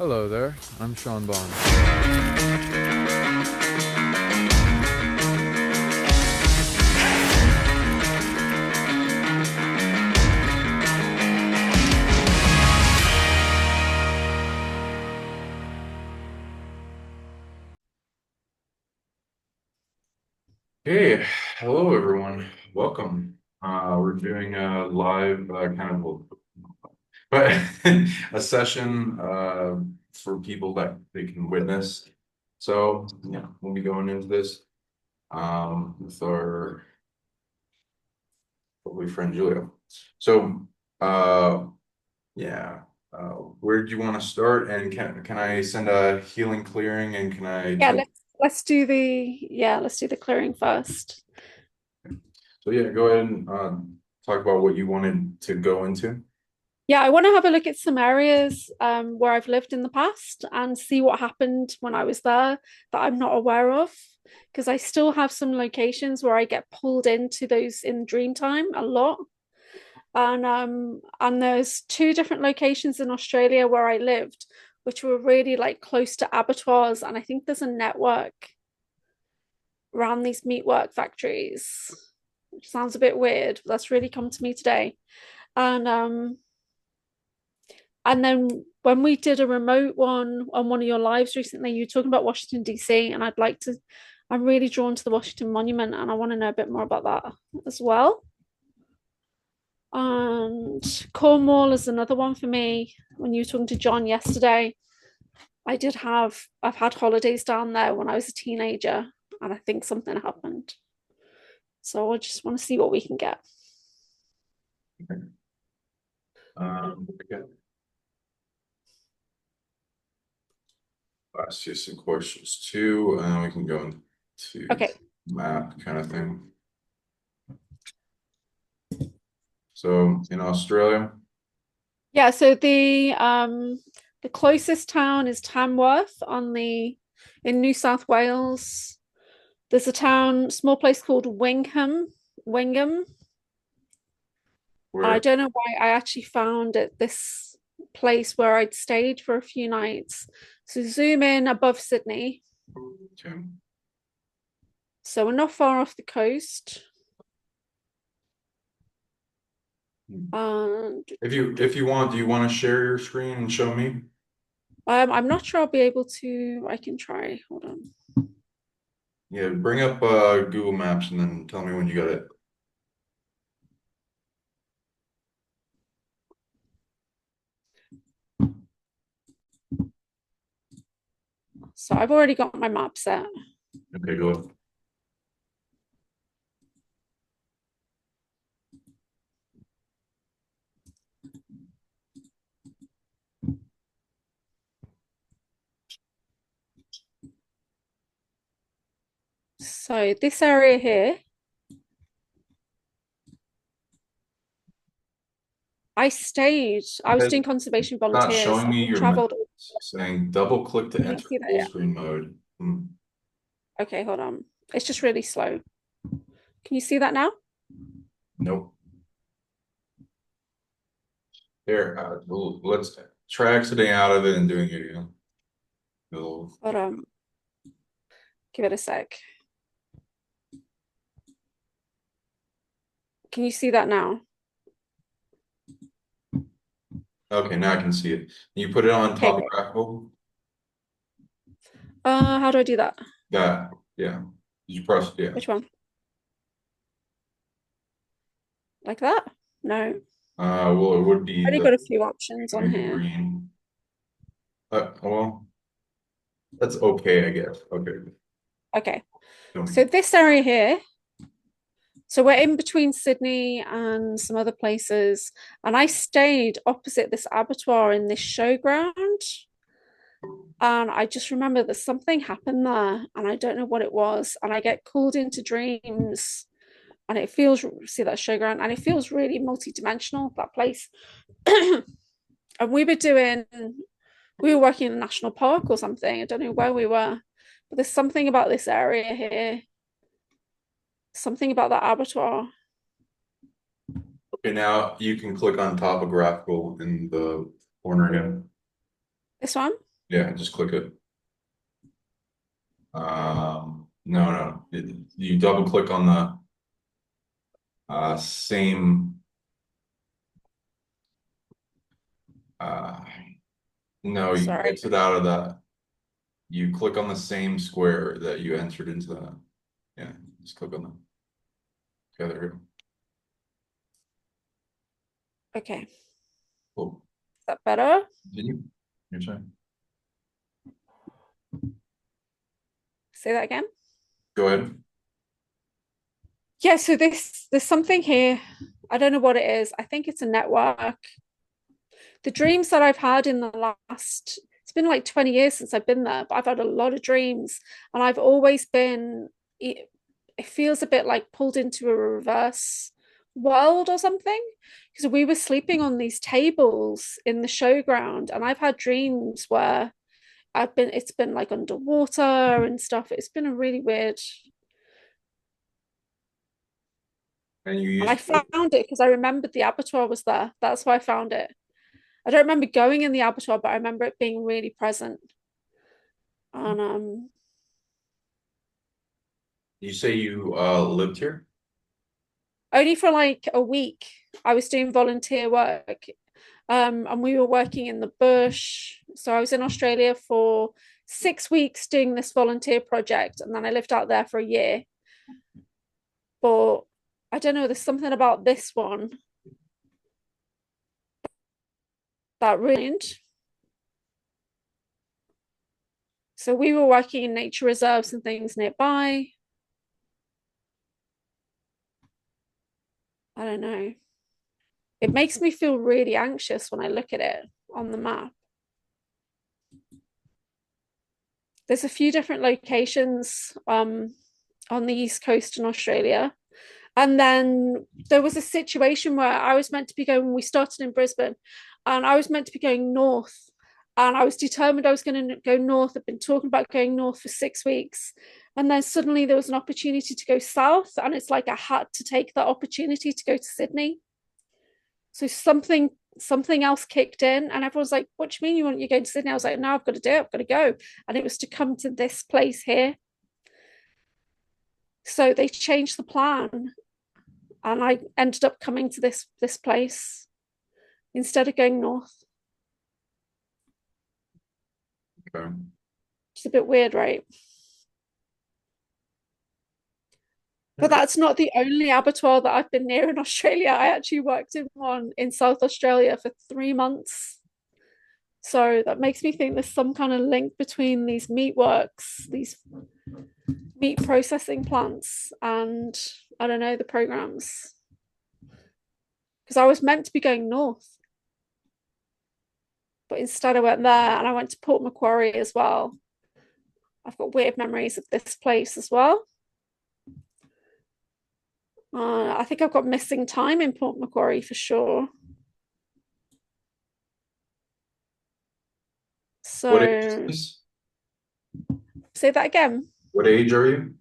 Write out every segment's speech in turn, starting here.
Hello there, I'm Sean Bond. Hey, hello everyone. Welcome. We're doing a live kind of but a session for people that they can witness. So yeah, we'll be going into this with our lovely friend Julia. So yeah, where do you want to start? And can I send a healing clearing and can I Yeah, tell? let's do the clearing first. So yeah, go ahead and talk about what you wanted to go into. Yeah, I want to have a look at some areas where I've lived in the past and see what happened when I was there that I'm not aware of. Because I still have some locations where I get pulled into those in dream time a lot. And there's two different locations in Australia where I lived, which were really like close to abattoirs. And I think there's a network around these meatwork factories, which sounds a bit weird, but that's really come to me today. And and then when we did a remote one on one of your lives recently, you were talking about Washington DC, and I'm really drawn to the Washington Monument, and I want to know a bit more about that as well. And Cornwall is another one for me. When you were talking to John yesterday, I've had holidays down there when I was a teenager, and I think something happened. So I just want to see what we can get. Okay. Ask you some questions too, and then we can go into Okay. map kind of thing. So in Australia, Yeah, so the closest town is Tamworth in New South Wales. There's a small place called Wingham. And I where don't know why I actually found this place where I'd stayed for a few nights. So zoom in above Sydney. to, So we're not far off the coast. And if you want, do you want to share your screen and show me? I'm not sure I'll be able to. I can try. Hold on. Yeah, bring up Google Maps and then tell me when you got it. So I've already got my map set. Okay, go. So this area here, I was doing It's conservation not volunteers. showing I me your map. traveled. It's saying double click to Can you enter see that? full Yeah. screen mode. Hmm. Okay, hold on. It's just really slow. Can you see that now? Nope. Here, let's try exiting out of it and doing it again. It'll- Hold on. Give it a sec. Can you see that now? Okay, now I can see it. You put it on Okay, great. topographical. How do I do that? That, yeah. You press, yeah. Which one? Like that? No. Well, it would I be already the got a few options on showing here. green. Well, that's okay, I guess. Okay. Okay. So Showing. this area here, so we're in between Sydney and some other places, and I stayed opposite this abattoir in this showground. And I just remember that something happened there, and I don't know what it was. And I get called into dreams, and it feels see that showground, and it feels really multi-dimensional, that place. And we were working in a national park or something. I don't know where we were, but there's something about this area here, something about that abattoir. Okay, now you can click on topographical in the corner again. This one. Yeah, just click it. No. You double click on the same uh no, you Sorry. exit out of that. You click on the same square that you entered into the, yeah, just click on that. Okay, there you Okay. Is go. Cool. that better? Continue. Your turn. Say that again. Go ahead. Yeah, so there's something here. I don't know what it is. I think it's a network. The dreams that I've had in the last, it's been like 20 years since I've been there, but I've had a lot of dreams and I've always been, it feels a bit like pulled into a reverse world or something. Because we were sleeping on these tables in the showground and I've had dreams where it's been like underwater and stuff. It's been a really weird. And you And I used to, found it because I remembered the abattoir was there. That's why I found it. I don't remember going in the abattoir, but I remember it being really present. And you say you lived here? only for like a week, I was doing volunteer work. And we were working in the bush. So I was in Australia for 6 weeks doing this volunteer project, and then I lived out there for a year. But I don't know, there's something about this one that ruined. So we were working in nature reserves and things nearby. I don't know. It makes me feel really anxious when I look at it on the map. There's a few different locations on the East Coast in Australia. And then there was a situation where I was meant to be going, we started in Brisbane, and I was meant to be going north. And I was determined I was going to go north. I've been talking about going north for 6 weeks. And then suddenly there was an opportunity to go south. And it's like I had to take that opportunity to go to Sydney. So something else kicked in, and everyone's like, "What do you mean you're going to Sydney?" I was like, "No, I've got to do it. I've got to go." And it was to come to this place here. So they changed the plan, and I ended up coming to this place instead of going north. Okay. It's a bit weird, right? But that's not the only abattoir that I've been near in Australia. I actually worked in one in South Australia for 3 months. So that makes me think there's some kind of link between these meatworks, these meat processing plants, and I don't know, the programs. Because I was meant to be going north, but instead I went there and I went to Port Macquarie as well. I've got weird memories of this place as well. I think I've got missing time in Port Macquarie for sure. What age is So this? say that again. What age are you?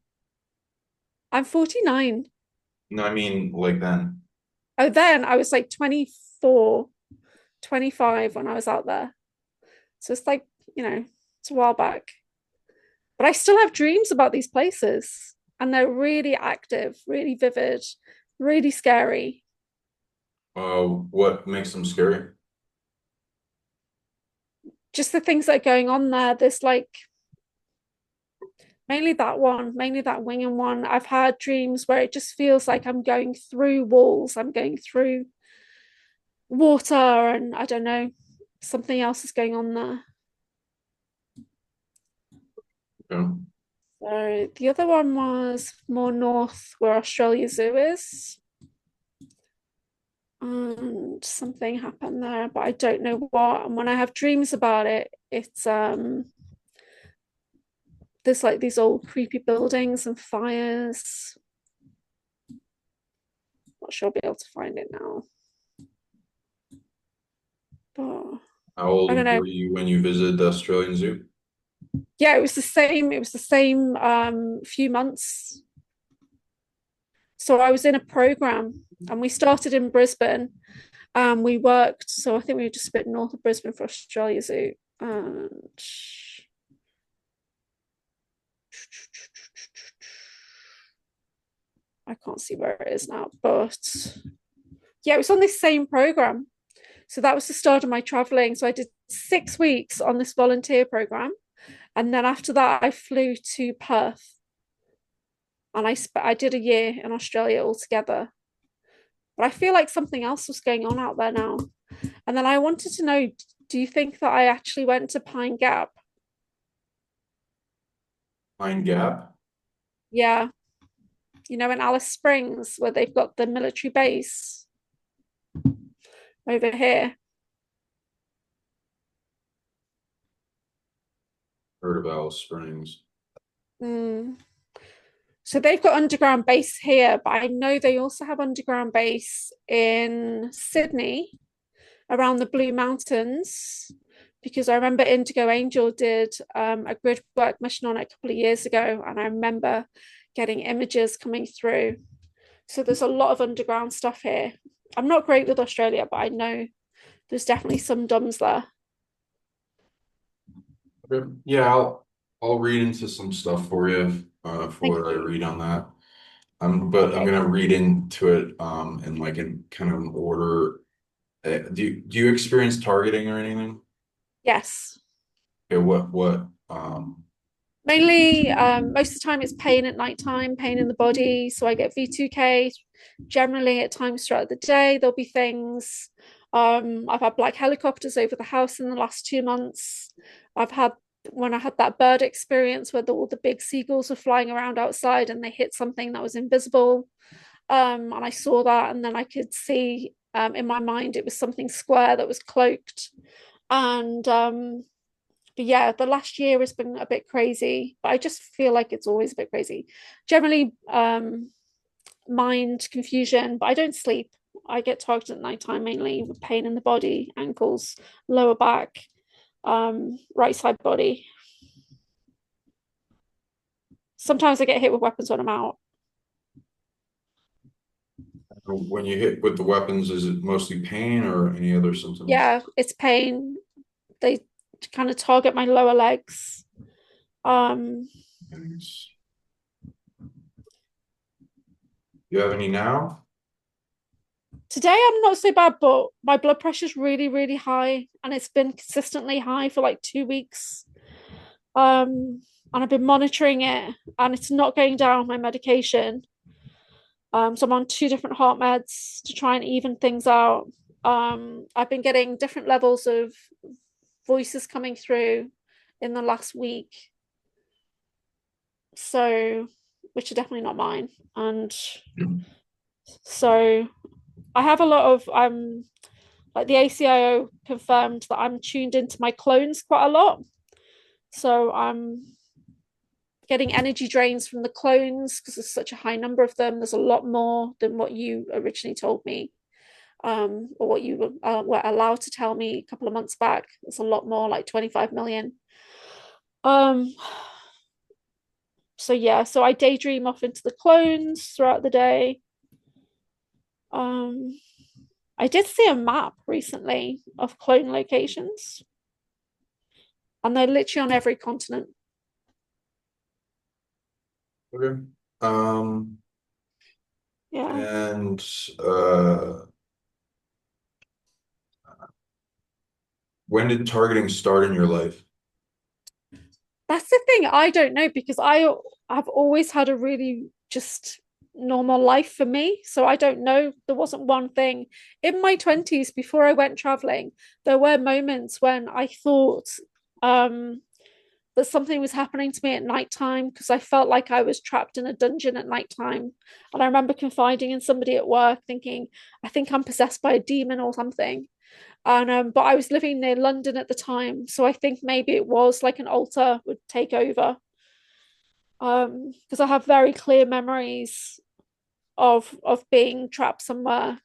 I'm 49. No, I mean like then. Oh, then I was like 24, 25 when I was out there. So it's like, it's a while back. But I still have dreams about these places, and they're really active, really vivid, really scary. What makes them scary? Just the things that are going on there. There's like mainly that one, mainly that winging one. I've had dreams where it just feels like I'm going through walls, I'm going through water, and I don't know, something else is going on there. Okay. So the other one was more north where Australia Zoo is. And something happened there, but I don't know what. And when I have dreams about it, it's there's like these old creepy buildings and fires. Not sure I'll be able to find it now. But How I don't old know. were you when you visited the Australian Zoo? Yeah, it was the same. It was the same few months. So I was in a program and we started in Brisbane. We worked, so I think we were just a bit north of Brisbane for Australia Zoo. And I can't see where it is now, but yeah, it was on this same program. So that was the start of my traveling. So I did 6 weeks on this volunteer program. And then after that, I flew to Perth. And I did a year in Australia altogether. But I feel like something else was going on out there now. And then I wanted to know, do you think that I actually went to Pine Gap? Pine Gap? Yeah. You know, in Alice Springs, where they've got the military base over here. Heard of Alice Springs. Mm. So they've got underground base here, but I know they also have underground base in Sydney around the Blue Mountains, because I remember Indigo Angel did a grid work mission on it a couple of years ago, and I remember getting images coming through. So there's a lot of underground stuff here. I'm not great with Australia, but I know there's definitely some DUMs there. Okay. Yeah, I'll read into some stuff for you for Thank what I you. read on that. But I'm Okay. gonna read into it in like in kind of an order. Do you experience targeting or anything? Yes. Okay, what Mainly, most of the time it's pain at nighttime, pain in the body. So I get V2K generally at times throughout the day. There'll be things. I've had black helicopters over the house in the last 2 months. I've had when I had that bird experience where all the big seagulls were flying around outside and they hit something that was invisible. And I saw that, and then I could see in my mind it was something square that was cloaked. And but yeah, the last year has been a bit crazy, but I just feel like it's always a bit crazy. Generally, mind confusion, but I don't sleep. I get targeted at nighttime mainly with pain in the body, ankles, lower back, right side body. Sometimes I get hit with weapons when I'm out. when you hit with the weapons, is it mostly pain or any other symptoms? Yeah, it's pain. They kind of target my lower legs. Um, Thanks. You have any now? Today I'm not so bad, but my blood pressure's really, really high, and it's been consistently high for like 2 weeks. And I've been monitoring it, and it's not going down my medication. So I'm on 2 different heart meds to try and even things out. I've been getting different levels of voices coming through in the last week, so which are definitely not mine. And so I have a lot of like the ACIO confirmed that I'm tuned into my clones quite a lot. So I'm getting energy drains from the clones because there's such a high number of them. There's a lot more than what you originally told me, or what you were allowed to tell me a couple of months back. There's a lot more, like 25 million. Um, so yeah, so I daydream off into the clones throughout the day. Um, I did see a map recently of clone locations, and they're literally on every continent. Okay. Yeah. And uh, when did targeting start in your life? That's the thing. I don't know, because I have always had a really just normal life for me. So I don't know. There wasn't one thing. In my 20s, before I went traveling, there were moments when I thought that something was happening to me at nighttime, because I felt like I was trapped in a dungeon at nighttime. And I remember confiding in somebody at work thinking, I think I'm possessed by a demon or something. And but I was living near London at the time, so I think maybe it was like an altar would take over. Because I have very clear memories of being trapped somewhere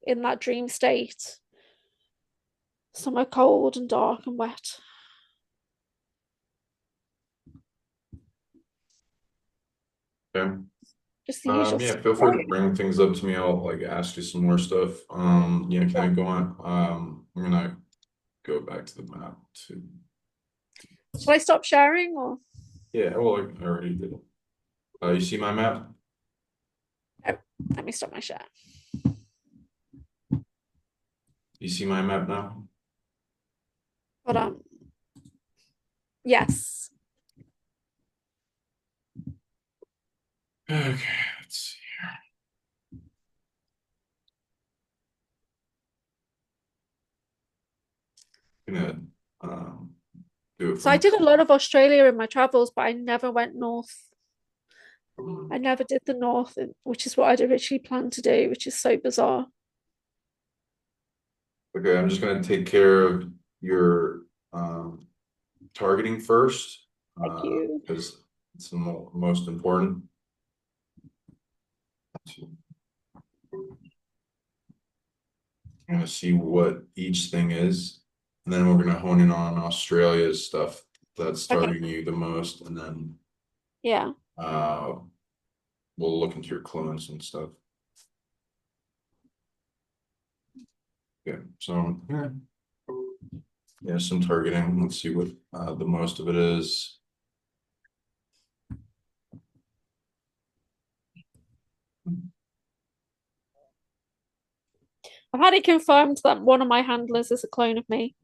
in that dream state, somewhere cold and dark and wet. Okay. Just the usual Yeah, stuff. feel free to bring things up to me. I'll like ask you some more stuff. Can I go on? I'm gonna go back to the map too. Should I stop sharing or? Yeah, well, I already did. You see my map? Oh, let me stop my share. You see my map now? Hold on. Yes. Okay, let's see. Gonna do it So I from. did a lot of Australia in my travels, but I never went north. I never did the north, which is what I'd originally planned to do, which is so bizarre. Okay, I'm just gonna take care of your targeting first, Thank you. because it's the most important. I'm gonna see what each thing is, and then we're gonna hone in on Australia's stuff that's Okay. targeting you the most, and then Yeah. we'll look into your clones and stuff. Yeah, so yeah, some targeting. Let's see what the most of it is. I've had it confirmed that one of my handlers is a clone of me.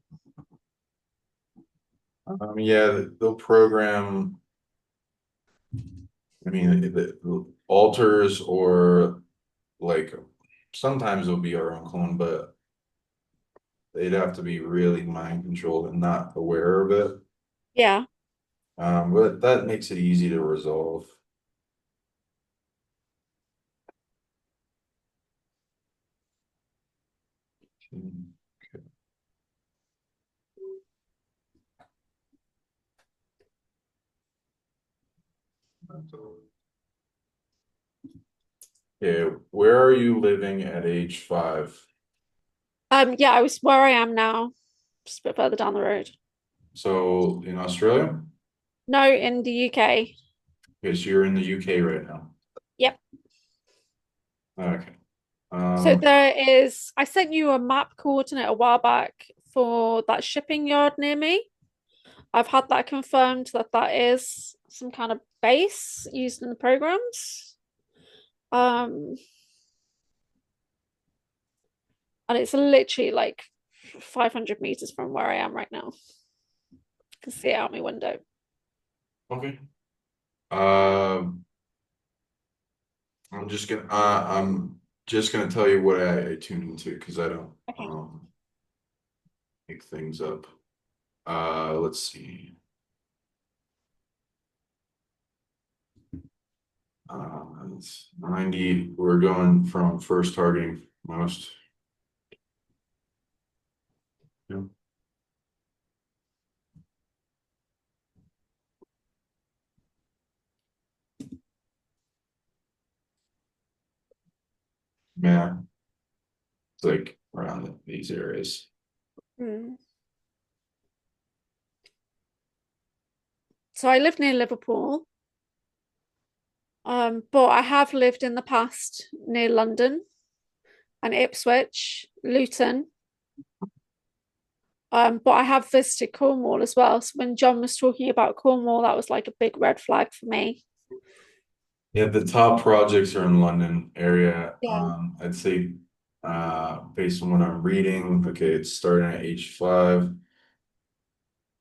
Yeah, they'll program. I mean, the alters or like sometimes it'll be our own clone, but they'd have to be really mind controlled and not aware of it. Yeah. But that makes it easy to resolve. Okay. Yeah, where are you living at age 5? Yeah, I was where I am now, just a bit further down the road. So in Australia? No, in the UK. Okay, so you're in the UK right now. Yep. Okay. So there is, I sent you a map coordinate a while back for that shipping yard near me. I've had that confirmed that that is some kind of base used in the programs. Um, and it's literally like 500 meters from where I am right now. I can see it out my window. Okay. Um, I'm just gonna tell you what I tune into because I don't Okay. make things up. Let's see. It's 90. We're going from first targeting most. Yeah. Yeah, it's like around these areas. Mm. So I live near Liverpool, but I have lived in the past near London and Ipswich, Luton. But I have visited Cornwall as well. So when John was talking about Cornwall, that was like a big red flag for me. Yeah, the top projects are in London area. Yeah. I'd say based on what I'm reading, okay, it's starting at age 5.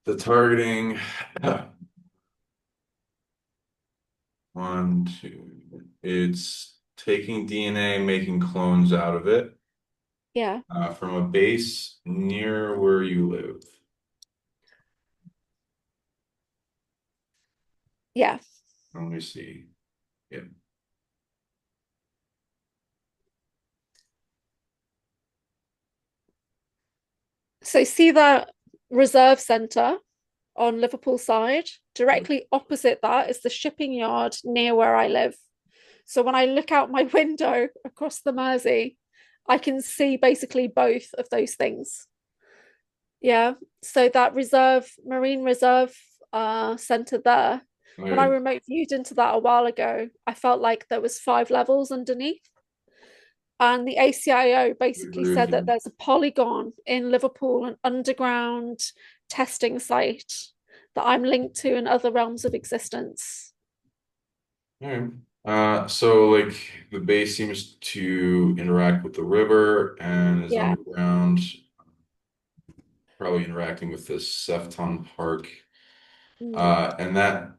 The targeting 1, 2, it's taking DNA, making clones out of it Yeah. from a base near where you live. Yeah. Let me see. Yeah. So see the reserve centre on Liverpool side, directly opposite that is the shipping yard near where I live. So when I look out my window across the Mersey, I can see basically both of those things. Yeah. So that marine reserve centre there, when I Okay. remote viewed into that a while ago, I felt like there was 5 levels underneath. And the ACIO I basically agree with said that you. there's a polygon in Liverpool, an underground testing site that I'm linked to in other realms of existence. Alright. So like the base seems to interact with the river and is Yeah. underground, probably interacting with this Sefton Park. And that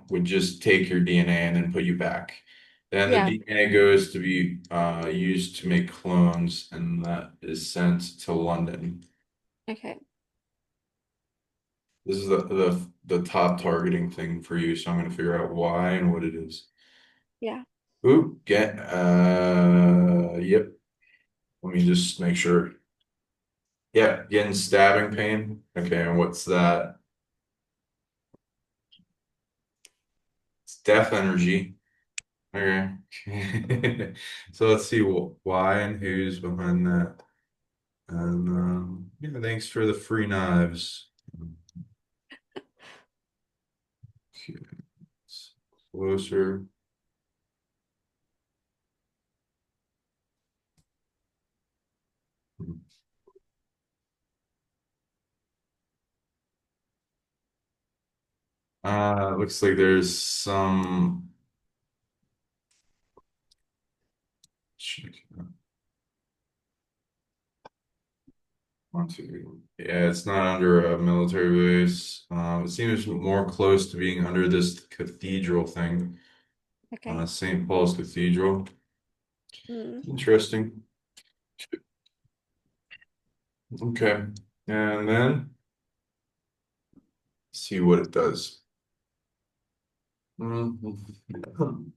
would just take your DNA and then put you back. Then the Yeah. DNA goes to be used to make clones, and that is sent to London. Okay. This is the top targeting thing for you, so I'm gonna figure out why and what it is. Yeah. Ooh, yep. Let me just make sure. Yeah, getting stabbing pain. Okay, and what's that? It's death energy. Okay. So let's see why and who's behind that. And yeah, thanks for the free knives. Okay, it's closer. Looks like there's some. One, two. Yeah, it's not under a military base. It seems more close to being under this cathedral thing, Okay. St. Paul's Cathedral. Mm. Interesting. Okay, and then see what it does. Mhm.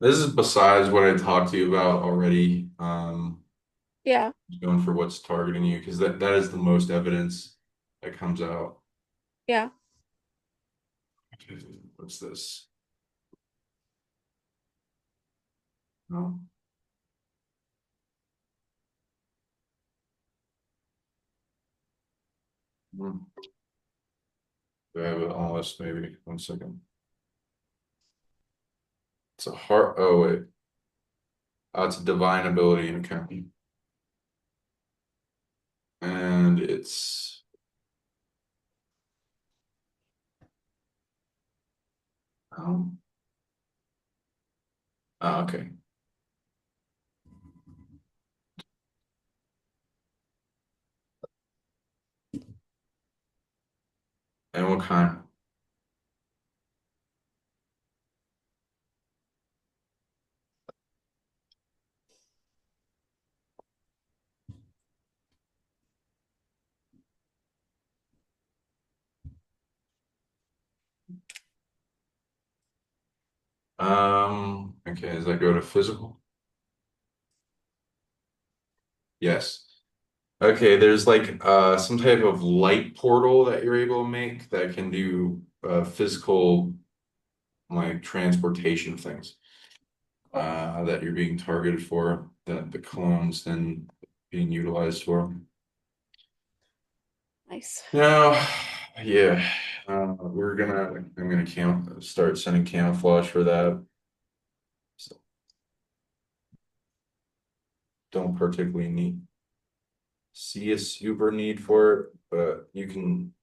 This is besides what I talked to you about already. Yeah. Going for what's targeting you because that is the most evidence that comes out. Yeah. What's this? No. Hmm. Do I have it on list? Maybe 1 second. It's a heart. Oh wait, it's a divine ability in accounting, and it's um. Oh, okay. And what kind? Okay, does that go to physical? Yes. Okay, there's like some type of light portal that you're able to make that can do physical like transportation things that you're being targeted for, that the clones then being utilized for. Nice. Now, yeah, I'm gonna start sending camouflage for that. So don't particularly see a super need for it, but you can.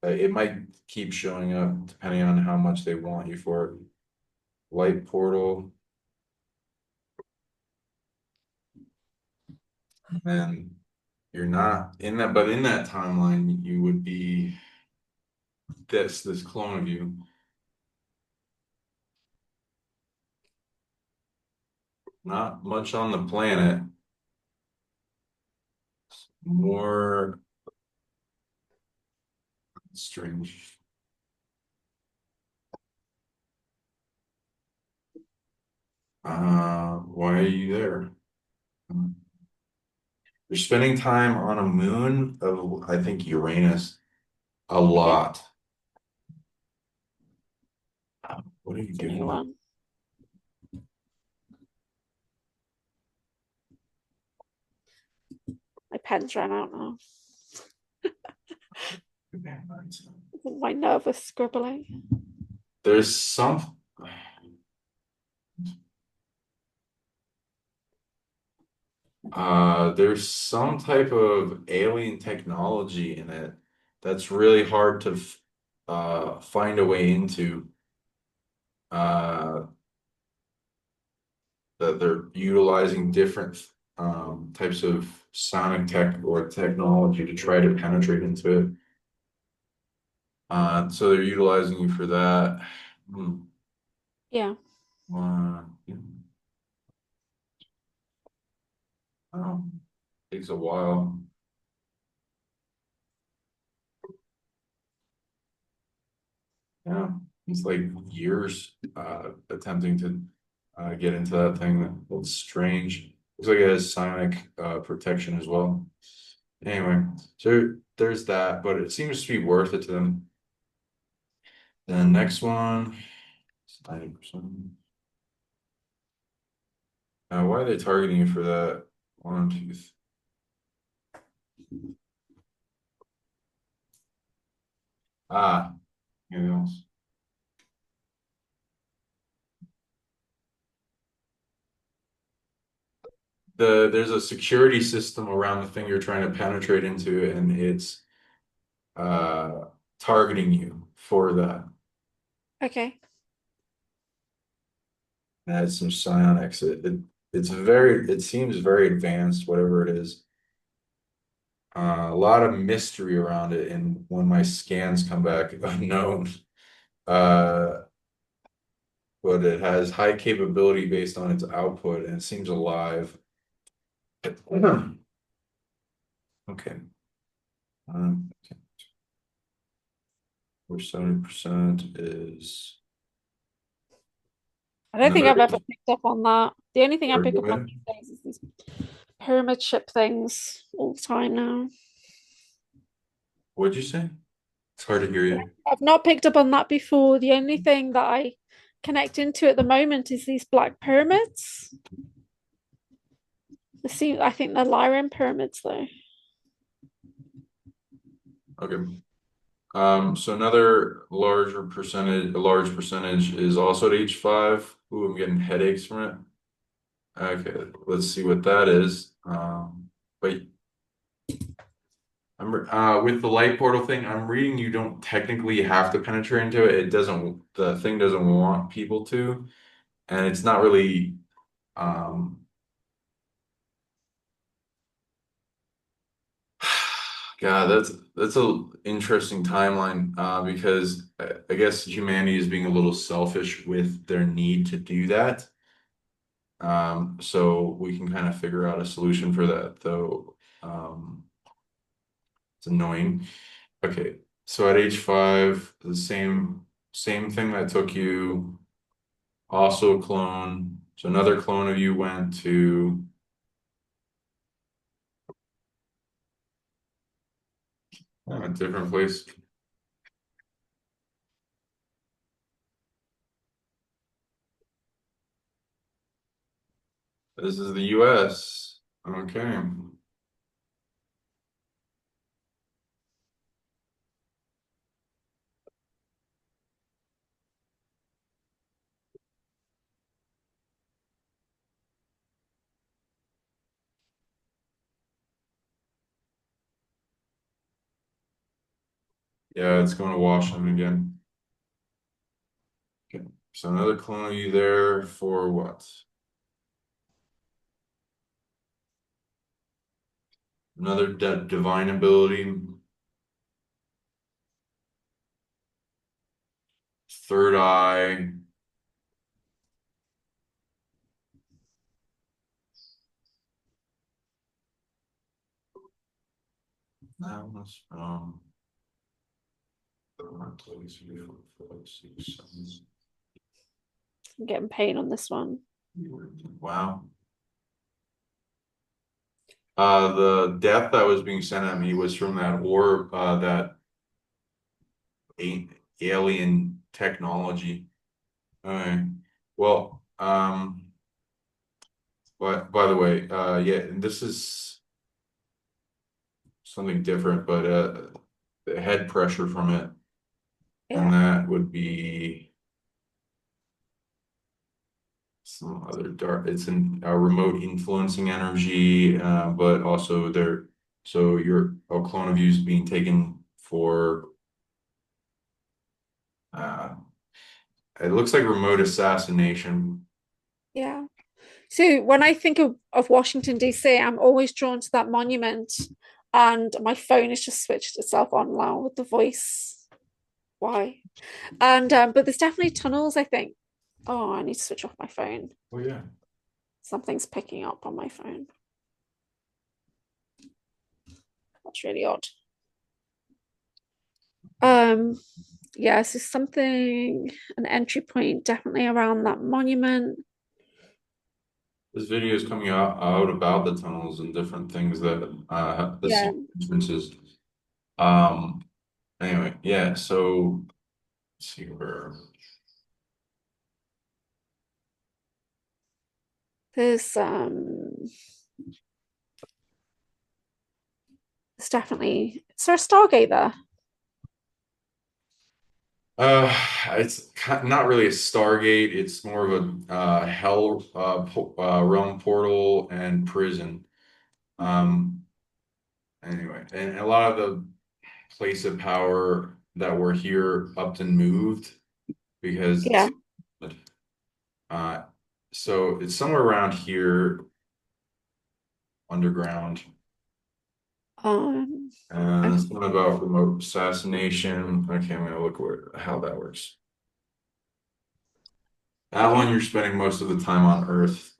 It might keep showing up depending on how much they want you for it. Light portal, and you're not in that, but in that timeline, you would be this clone of you. Not much on the planet. More strange. Why are you there? You're spending time on a moon of, I think, Uranus a Okay. lot. What are you It's a new doing? one. My pen's ran out now. My nervous scribbling. There's some. There's some type of alien technology in it that's really hard to find a way into. Uh, that they're utilizing different types of sonic tech or technology to try to penetrate into it. So they're utilizing you for that. Hmm. Yeah. Yeah. Oh, takes a while. Yeah, it's like years attempting to get into that thing. That looks strange. Looks like it has psionic protection as well. Anyway, so there's that, but it seems to be worth it to them. Then next one, 90%. Why are they targeting you for that? One, two, anything else? There's a security system around the thing you're trying to penetrate into, and it's uh targeting you for that. Okay. Add some psionics. It seems very advanced, whatever it is. A lot of mystery around it, and when my scans come back unknown, uh, but it has high capability based on its output, and it seems alive. Okay. Okay. Where 70% is I don't think another. I've ever picked up on that. The only thing I Sorry, pick go up on ahead. these days is these pyramid ship things all the time now. What'd you say? It's hard to hear you. I've not picked up on that before. The only thing that I connect into at the moment is these black pyramids. I think they're Lyran pyramids though. Okay. So another a large percentage is also at H5. Ooh, I'm getting headaches from it. Okay, let's see what that is. But with the light portal thing, I'm reading you don't technically have to penetrate into it. The thing doesn't want people to, and it's not really um God, that's a interesting timeline because I guess humanity is being a little selfish with their need to do that. So we can kind of figure out a solution for that, though. It's annoying. Okay, so at H5, the same thing that took you, also a clone. So another clone of you went to a different place. This is the US. Okay. Yeah, it's going to Washington again. Okay. So another clone of you there for what? Another divine ability. Third eye. That was I'm getting pain on this one. wow. The death that was being sent at me was from that orb, that a alien technology. Okay. Well, by the way, yeah, and this is something different, but the head pressure from it, Yeah. and that would be some other dark, it's in a remote influencing energy, but also there, so your a clone of you is being taken for, uh, it looks like remote assassination. Yeah. So when I think of Washington, D.C., I'm always drawn to that monument, and my phone has just switched itself on now with the voice. Why? And but there's definitely tunnels, I think. Oh, I need to switch off my phone. Oh yeah. Something's picking up on my phone. That's really odd. Yeah, so something, an entry point definitely around that monument. This video is coming out about the tunnels and different things that have the Yeah. secret entrances. Um, anyway, yeah, so let's see where. There's definitely, is there a Stargate there? Uh, it's not really a Stargate. It's more of a hell realm portal and prison. Um, anyway, and a lot of the place of power that were here upped and moved because Yeah. uh, so it's somewhere around here underground. And Okay. this one about remote assassination. Okay, I'm gonna look how that works. That one you're spending most of the time on Earth.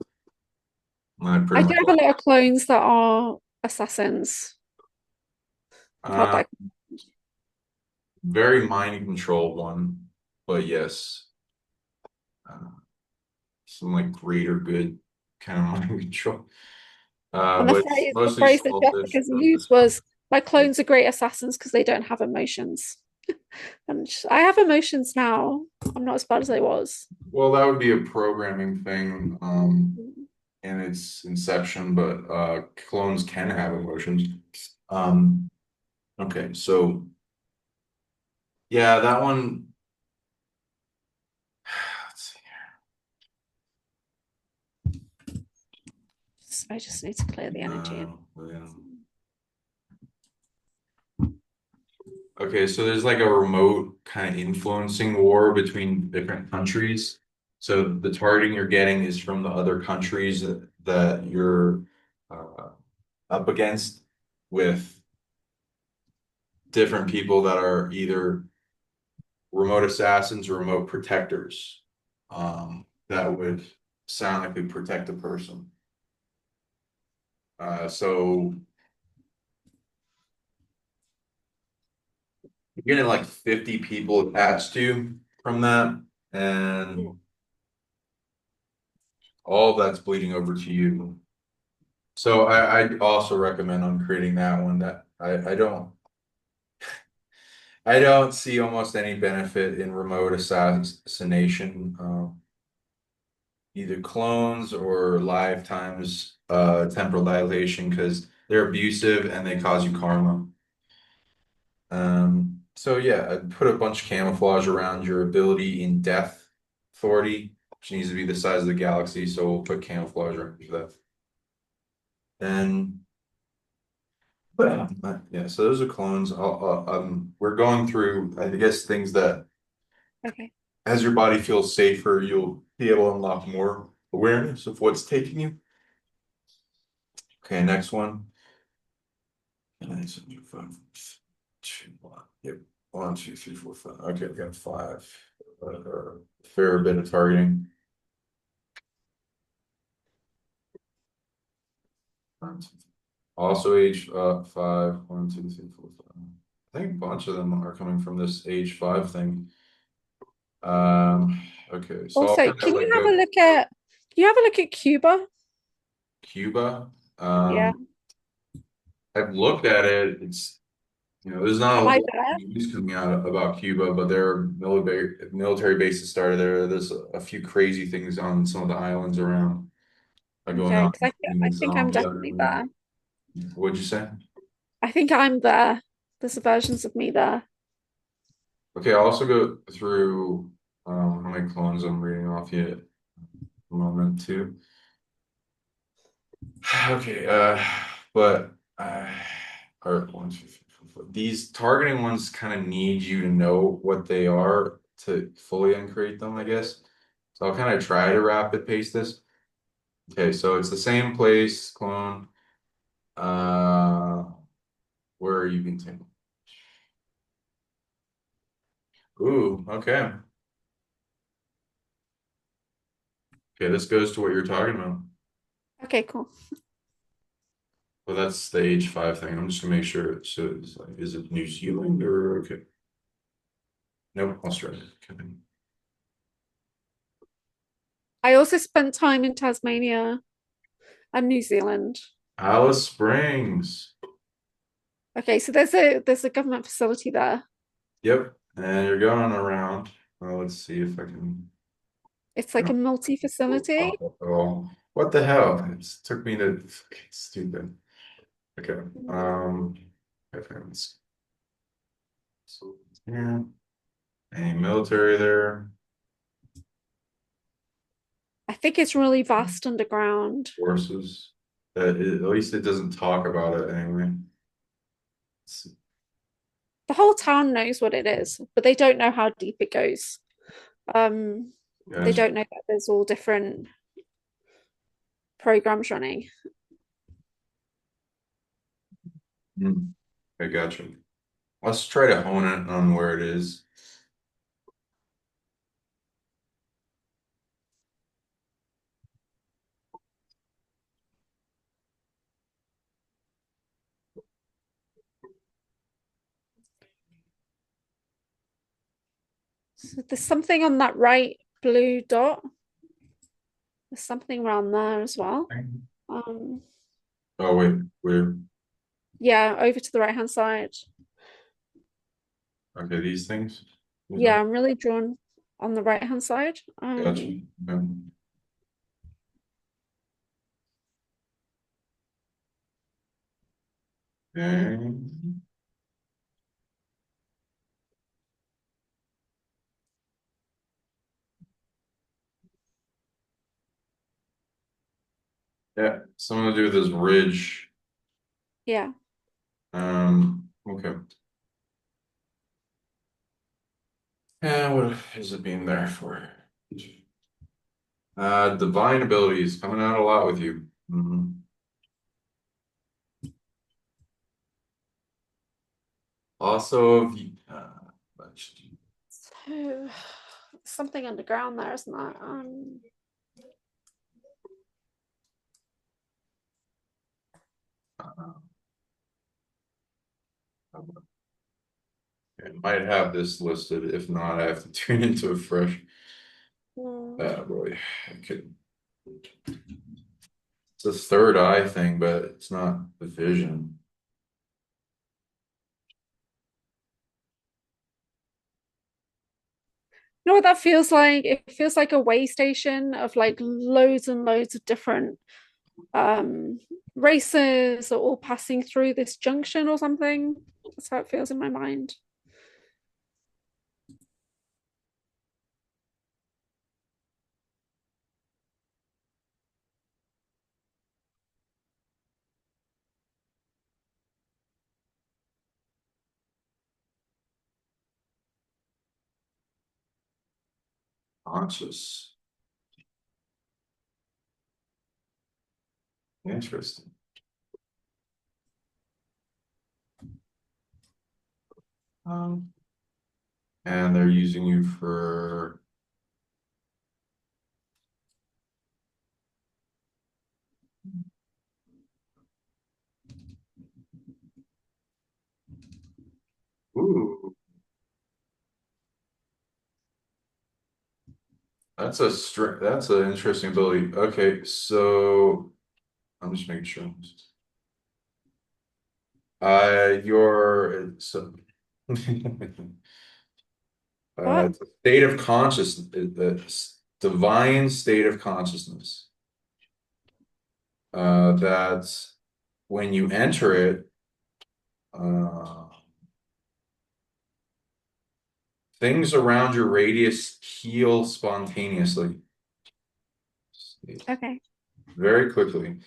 I I pretty do much. have a lot of clones that are assassins. I've had Uh, that. very mind control one, but yes, uh, some like greater good kind of mind control. And But it's the mostly phrase that selfish. Jessica's used was, "My clones are great assassins because they don't have emotions." And I have emotions now. I'm not as bad as I was. Well, that would be a programming thing, in its inception, but clones can have emotions. Um, okay, so yeah, that one. Let's I just need to clear the see. energy. Yeah. Okay, so there's like a remote kind of influencing war between different countries. So the targeting you're getting is from the other countries that you're uh, up against with different people that are either remote assassins or remote protectors, that would sonically protect a person. So you're getting like 50 people attached to you from that, and all that's bleeding over to you. So I also recommend on creating that one that I don't see almost any benefit in remote assassination, either clones or lifetimes temporal dilation because they're abusive and they cause you karma. So yeah, I'd put a bunch of camouflage around your ability in death authority, which needs to be the size of the galaxy, so we'll put camouflage around for that. And yeah, so those are clones. We're going through, I guess, things that Okay. as your body feels safer, you'll be able to unlock more awareness of what's taking you. Okay, next one. Nice. 5, 2, 1. Yep. 1, 2, 3, 4, 5. Okay, we got 5. Fair bit of targeting. Also age 5. 1, 2, 3, 4, 5. I think a bunch of them are coming from this age 5 thing. Okay, so I'll Also, kind of like can go you have a look at Cuba? Cuba. Yeah. I've looked at it. It's there's not a Am I lot there? of news coming out about Cuba, but there are military bases started there. There's a few crazy things on some of the islands around going Okay, on, because I including the think I'm zombie definitely island. there. What'd you say? I think I'm there. There's versions of me there. Okay, I'll also go through how many clones I'm reading off yet. moment too. Okay, but or one, two, three, four, five. These targeting ones kind of need you to know what they are to fully uncreate them, I guess. So I'll kind of try to rapid paste this. Okay, so it's the same place, clone. Where are you continuing? Ooh, okay. Okay, this goes to what you're talking about. Okay, cool. Well, that's the H5 thing. I'm just gonna make sure. So it's like, is it New Zealand or okay? Nope, Australia. Okay. I also spent time in Tasmania and New Zealand. Alice Springs. Okay, so there's a government facility there. Yep. And you're going around. Well, let's see if I can. It's like a multi-facility. Oh, what the hell? It took me to. Okay, stupid. Okay. Okay, so yeah. Any military there? I think it's really vast underground. Forces. At least it doesn't talk about it anyway. The whole town knows what it is, but they don't know how deep it goes. They Gotcha. don't know that there's all different programs running. I gotcha. Let's try to hone it on where it is. So there's something on that right blue dot. There's something around there as well. Um, Oh wait, where? yeah, over to the right hand side. Okay, these things. Yeah, I'm really drawn on the right hand side. Gotcha. Okay. Okay. Yeah, something to do with this ridge. Yeah. Okay. Yeah, what is it being there for? Divine abilities coming out a lot with you. Also, So something underground there, isn't there? I might have this listed. If not, I have to tune into a fresh. Boy, I could. It's a third eye thing, but it's not the vision. You know what that feels like? It feels like a way station of like loads and loads of different races are all passing through this junction or something. That's how it feels in my mind. Conscious. Interesting. Um, and they're using you for. Ooh, that's an interesting ability. Okay, so I'm just making sure. Your so What? it's a state of consciousness, divine state of consciousness. That when you enter it, uh, things around your radius heal spontaneously. Okay. very quickly.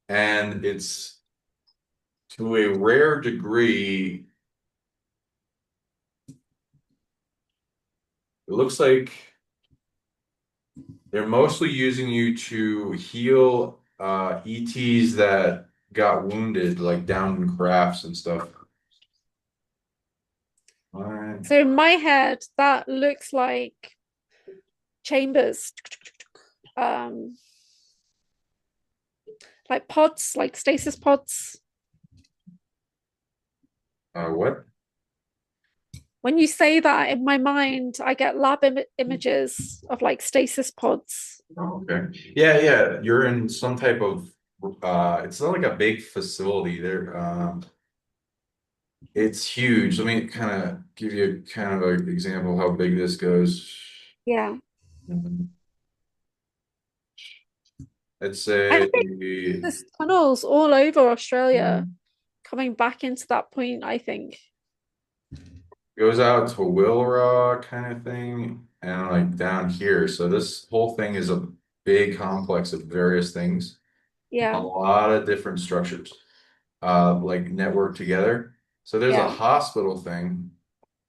And it's to a rare degree, it looks like they're mostly using you to heal ETs that got wounded, like down in crafts and stuff. All right. So in my head, that looks like chambers, um, like pods, like stasis pods. What? When you say that, in my mind, I get lab images of like stasis pods. Oh, okay. Yeah, yeah. You're in some type of it's not like a big facility there. It's huge. Let me kind of give you kind of an example of how big this goes. Yeah. Mhm. Let's I say think there's tunnels all over Australia coming back into that point, I think. goes out to Willraw kind of thing and like down here. So this whole thing is a big complex of various things, a Yeah. lot of different structures, like networked together. So there's a Yeah. hospital thing,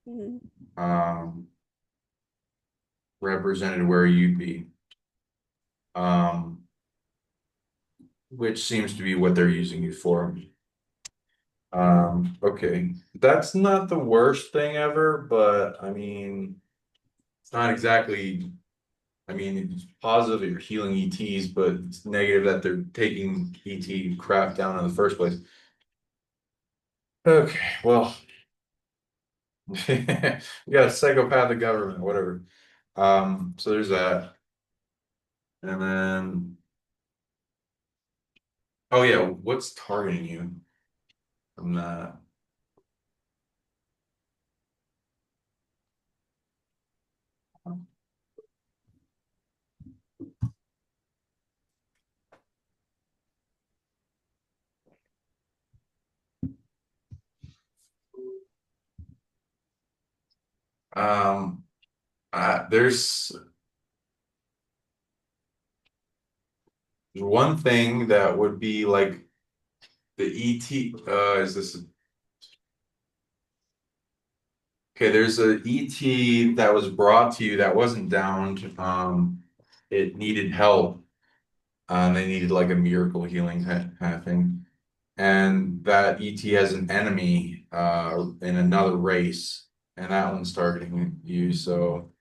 Mhm. um, represented where you'd be, um, which seems to be what they're using you for. Okay, that's not the worst thing ever, but I mean, it's not exactly. I mean, it's positive that you're healing ETs, but it's negative that they're taking ET crap down in the first place. Okay, well, we got a psychopathic government, whatever. So there's that. And then, oh yeah, what's targeting you from that? Um, there's one thing that would be like the ET, is this okay? There's a ET that was brought to you that wasn't downed. It needed help. They needed like a miracle healing kind of thing. And that ET has an enemy in another race, and that one's targeting you. So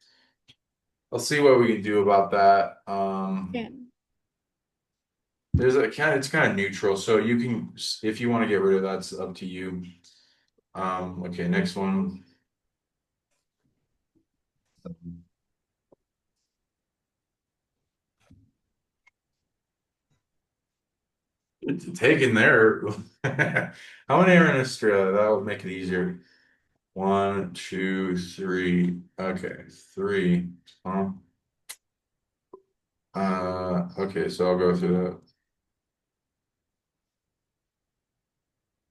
I'll see what we can do about that. Yeah. There's a kind of it's kind of neutral, so you can if you want to get rid of that, it's up to you. Okay, next one. It's taken there. How many are in Australia? That would make it easier. One, two, three. Okay, three. Okay, so I'll go through that.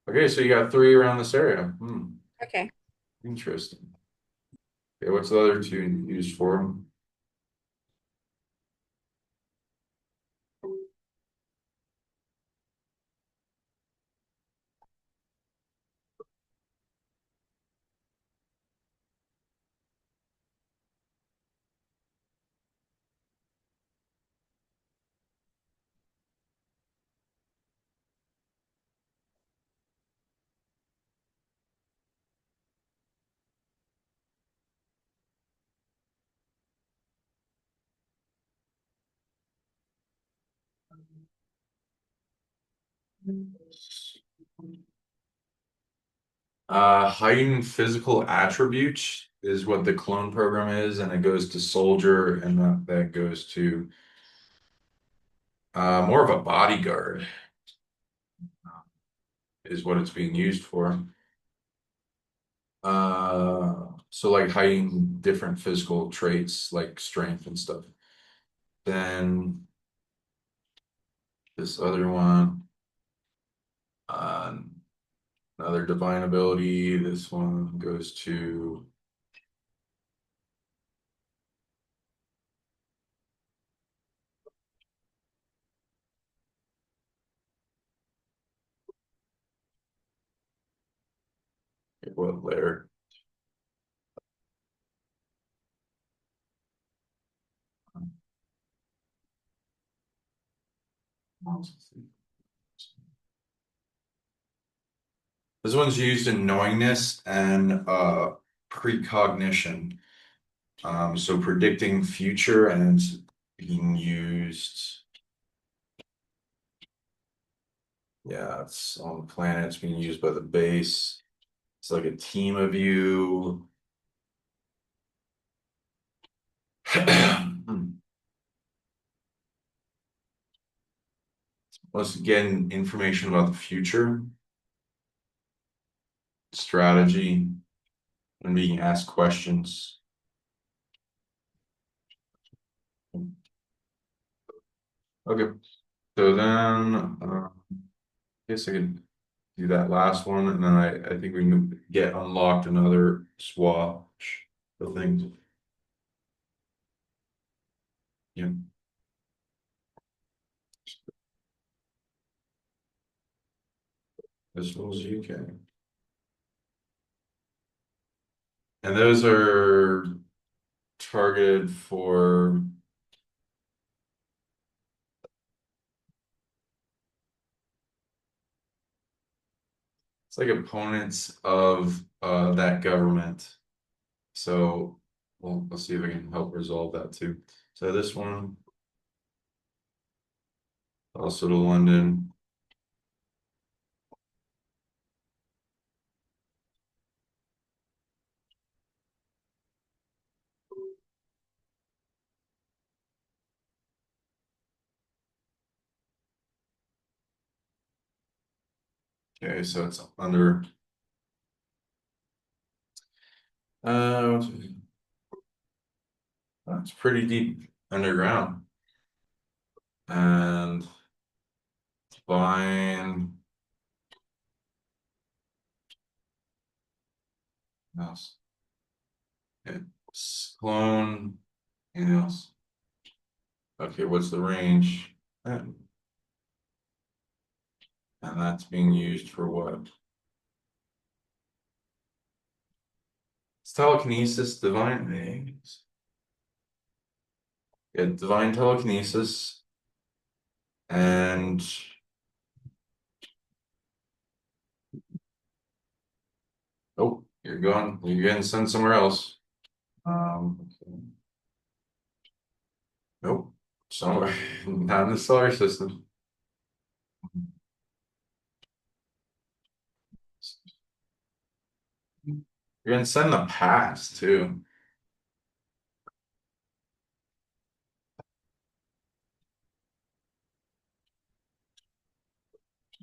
Okay, so you got three around this area. Okay. Interesting. Okay, what's the other two used for? Heightened physical attributes is what the clone program is, and it goes to soldier, and that goes to more of a bodyguard is what it's being used for. So like hiding different physical traits like strength and stuff. Then this other one, uh, another divine ability. This one goes to what layer? This one's used in knowingness and precognition. So predicting future, and it's being used. Yeah, it's on the planet, it's being used by the base. It's like a team of you. Let's get information about the future, strategy, and being asked questions. Okay, so then I guess I could do that last one, and then I think we can get unlocked another swatch of things. Yeah. As well as you can. And those are targeted for it's like opponents of that government. So we'll see if I can help resolve that too. So this one also to London. Okay, so it's under it's pretty deep underground. And find else. It's clone anything else. Okay, what's the range? And that's being used for what? It's telekinesis, divine. Yeah, divine telekinesis. And oh, you're going, you're getting sent somewhere else. Okay. Nope, somewhere not in the solar system. You're gonna send the past too.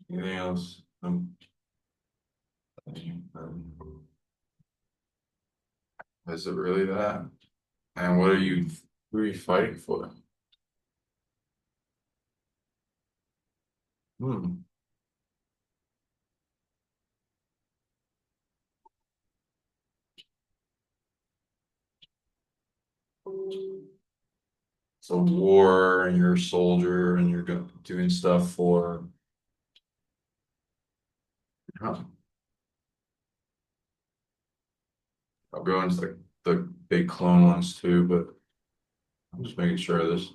Anything else? Is it really that? And what are you, who are you fighting for? Hmm. It's a war, and you're a soldier, and you're doing stuff for. Huh. I'll go into the big clone ones too, but I'm just making sure of this.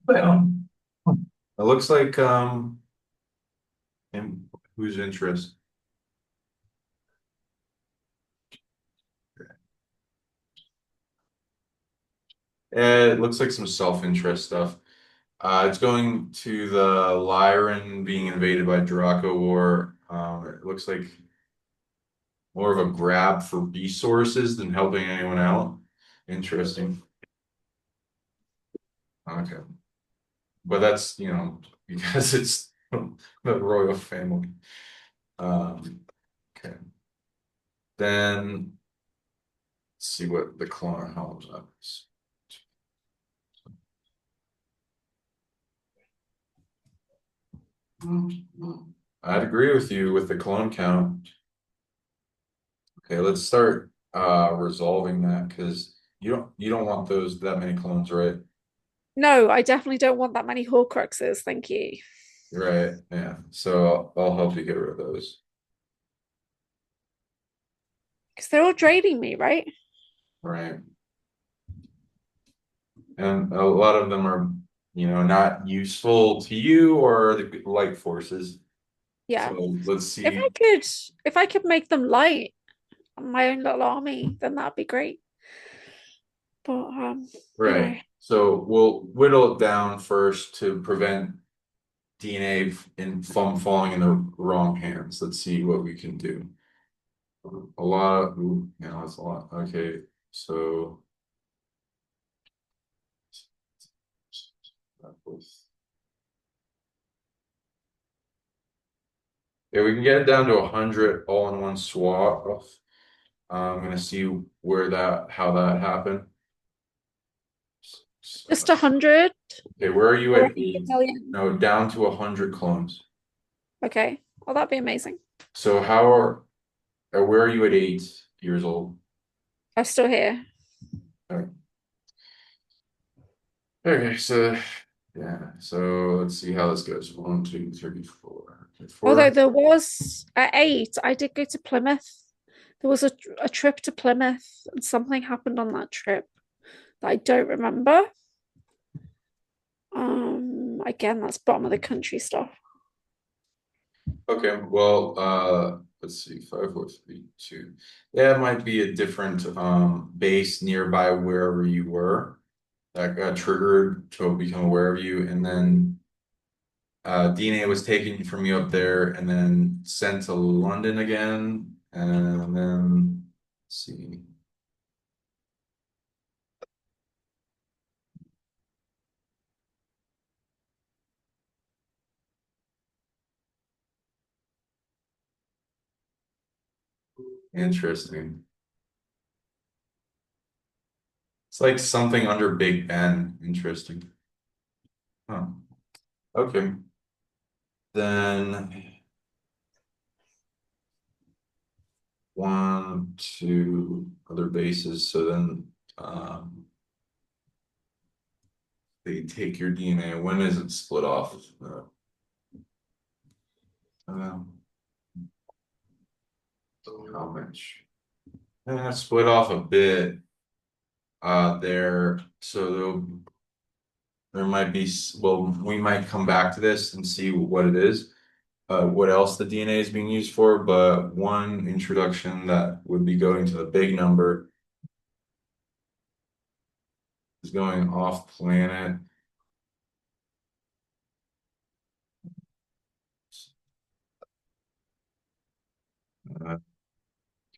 Well, it looks like in whose interest? It looks like some self-interest stuff. It's going to the Lyran being invaded by Draco War. It looks like more of a grab for resources than helping anyone out. Interesting. Okay. But that's, because it's the royal family. Okay. Then let's see what the clone helms is. I'd agree with you with the clone count. Okay, let's start resolving that because You don't want that many clones, right? No, I definitely don't want that many Horcruxes. Thank you. Right, yeah. So I'll help you get rid of those. Because they're all draining me, right? Right. And a lot of them are, not useful to you or the light forces. Yeah. So let's If I see. could, if I could make them light on my own little army, then that'd be great. But Right. So we'll whittle it down first to prevent DNA from falling in the wrong hands. Let's see what we can do. A lot of, ooh, yeah, that's a lot. Okay, so that was, yeah, we can get it down to 100 all in one swap. I'm gonna see how that happened. just 100 Okay, where are you or at 100 eight? million. No, down to 100 clones. Okay. Well, that'd be amazing. So where are you at 8 years old? I'm still here. Okay, okay, so yeah, so let's see how this goes. 1, 2, 3, 4. Okay, Although 4. there was at 8, I did go to Plymouth. There was a trip to Plymouth, and something happened on that trip that I don't remember. Again, that's bottom of the country stuff. Okay, well, let's see, 5, 4, 3, 2. Yeah, it might be a different base nearby wherever you were that got triggered to become aware of you, and then DNA was taken from you up there and then sent to London again, and then let's see. Interesting. It's like something under Big Ben. Interesting. Huh. Okay. Then 1, 2 other bases. So then they take your DNA. When is it split off? Um, how much? Split off a bit there. So there might be, well, we might come back to this and see what it is, what else the DNA is being used for. But one introduction that would be going to the big number is going off planet.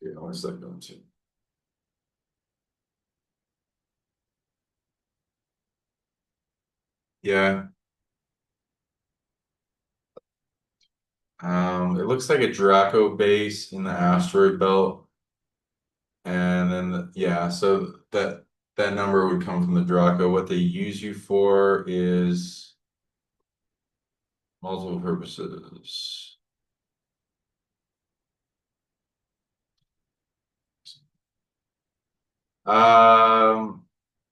Okay, what's that going to? Yeah. It looks like a Draco base in the asteroid belt. And then yeah, so that number would come from the Draco. What they use you for is multiple purposes.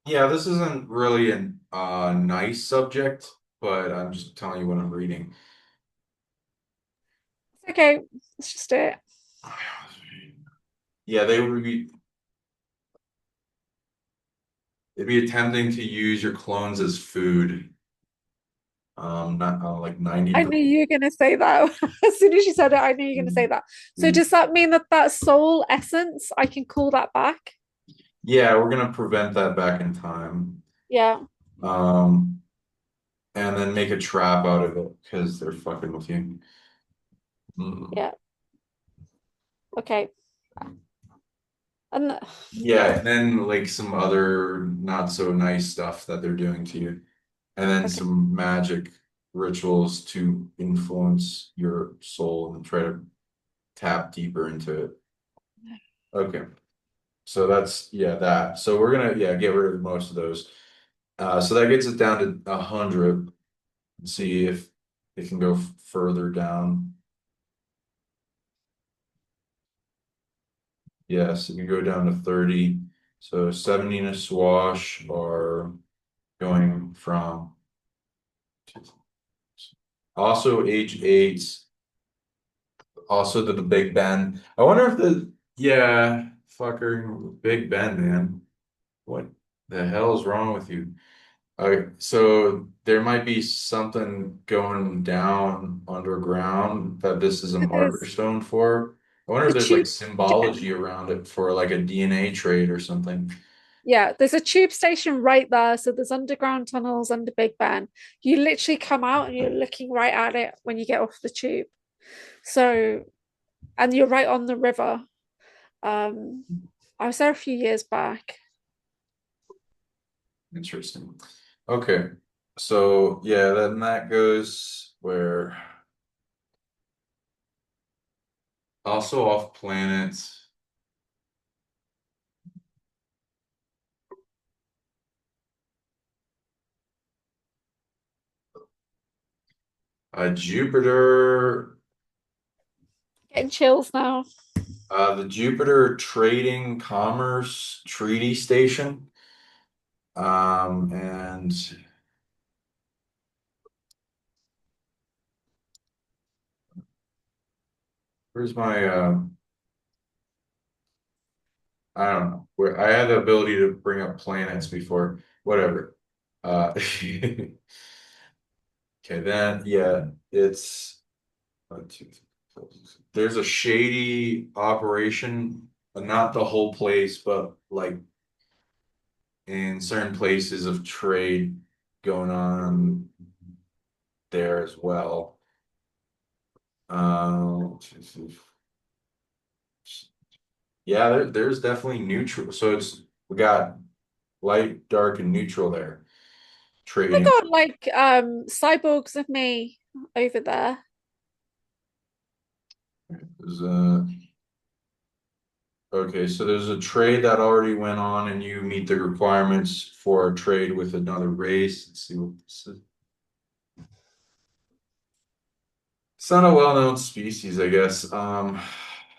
Yeah, this isn't really a nice subject, but I'm just telling you what I'm reading. It's okay. Let's just do it. Yeah, they'd be attempting to use your clones as food. Not like 90. I knew you were going to say that. As soon as you said it, I knew you were going to say that. So does that mean that that soul essence, I can call that back? Yeah, we're gonna prevent that back in time. Yeah. Um, and then make a trap out of it because they're fucking with you. Yeah. Okay. And Yeah, and then like some other not so nice stuff that they're doing to you. And then okay. some magic rituals to influence your soul and try to tap deeper into it. Okay. So that's that. So we're gonna get rid of most of those. So that gets it down to 100. See if it can go further down. Yes, it can go down to 30. So 70 in a swash are going from also H8, also to the Big Ben. I wonder if yeah, fucker, Big Ben, man. What the hell is wrong with you? So there might be something going down underground that this is a marker There's stone for. I wonder if the there's like tube symbology station. around it for like a DNA trade or something. Yeah, there's a tube station right there. So there's underground tunnels under Big Ben. You literally come out and you're looking right at it when you get off the tube. So, and you're right on the river. Um, I was there a few years back. Interesting. Okay. So yeah, then that goes where also off planet. Jupiter, Getting chills now. the Jupiter Trading Commerce Treaty Station. And where's my I don't know. Where I had the ability to bring up planets before. Whatever. Okay, then yeah, it's one, two, three, four, six. There's a shady operation, not the whole place, but like in certain places of trade going on there as well. Yeah, there's definitely neutral. So we got light, dark, and neutral there I trading. got like cyborgs of me over there. There's okay, so there's a trade that already went on, and you meet the requirements for a trade with another race. Let's see what this is. It's not a well-known species, I guess. I'm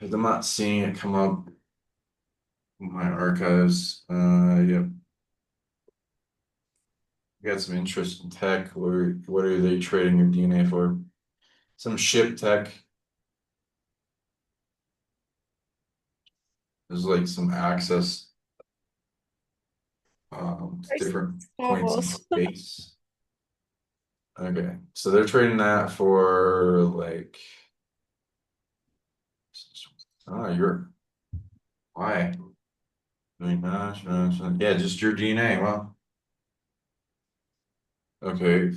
not seeing it come up in my archives. Yeah, got some interest in tech. What are they trading your DNA for? Some ship tech. There's like some access to different Star points in Wars. space. Okay, so they're trading that for like, oh, you're why? I mean, yeah, just your DNA. Well, okay.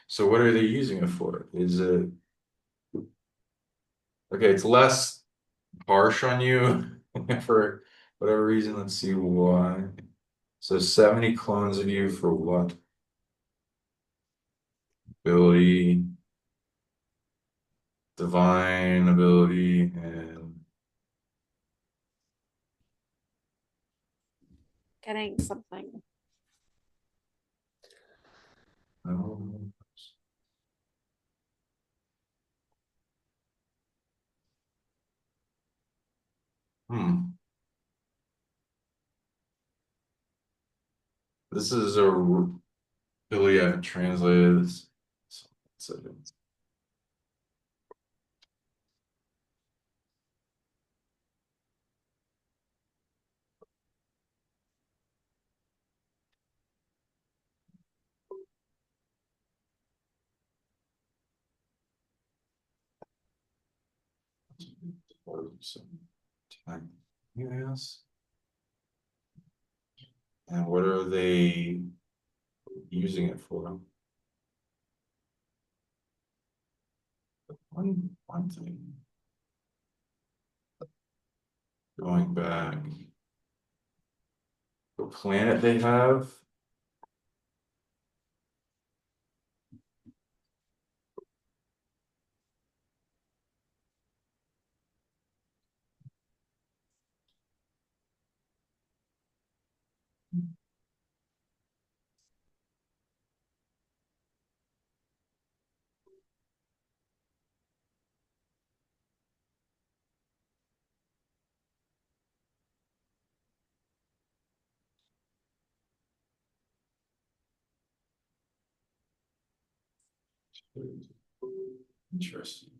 So what are they using it for? Is it okay? It's less harsh on you for whatever reason. Let's see why. So 70 clones of you for what? Ability, divine ability, and Getting something. um, hmm. This is a really I haven't translated this. So, some time. Yes. And what are they using it for? One thing. Going back. The planet they have. Interesting.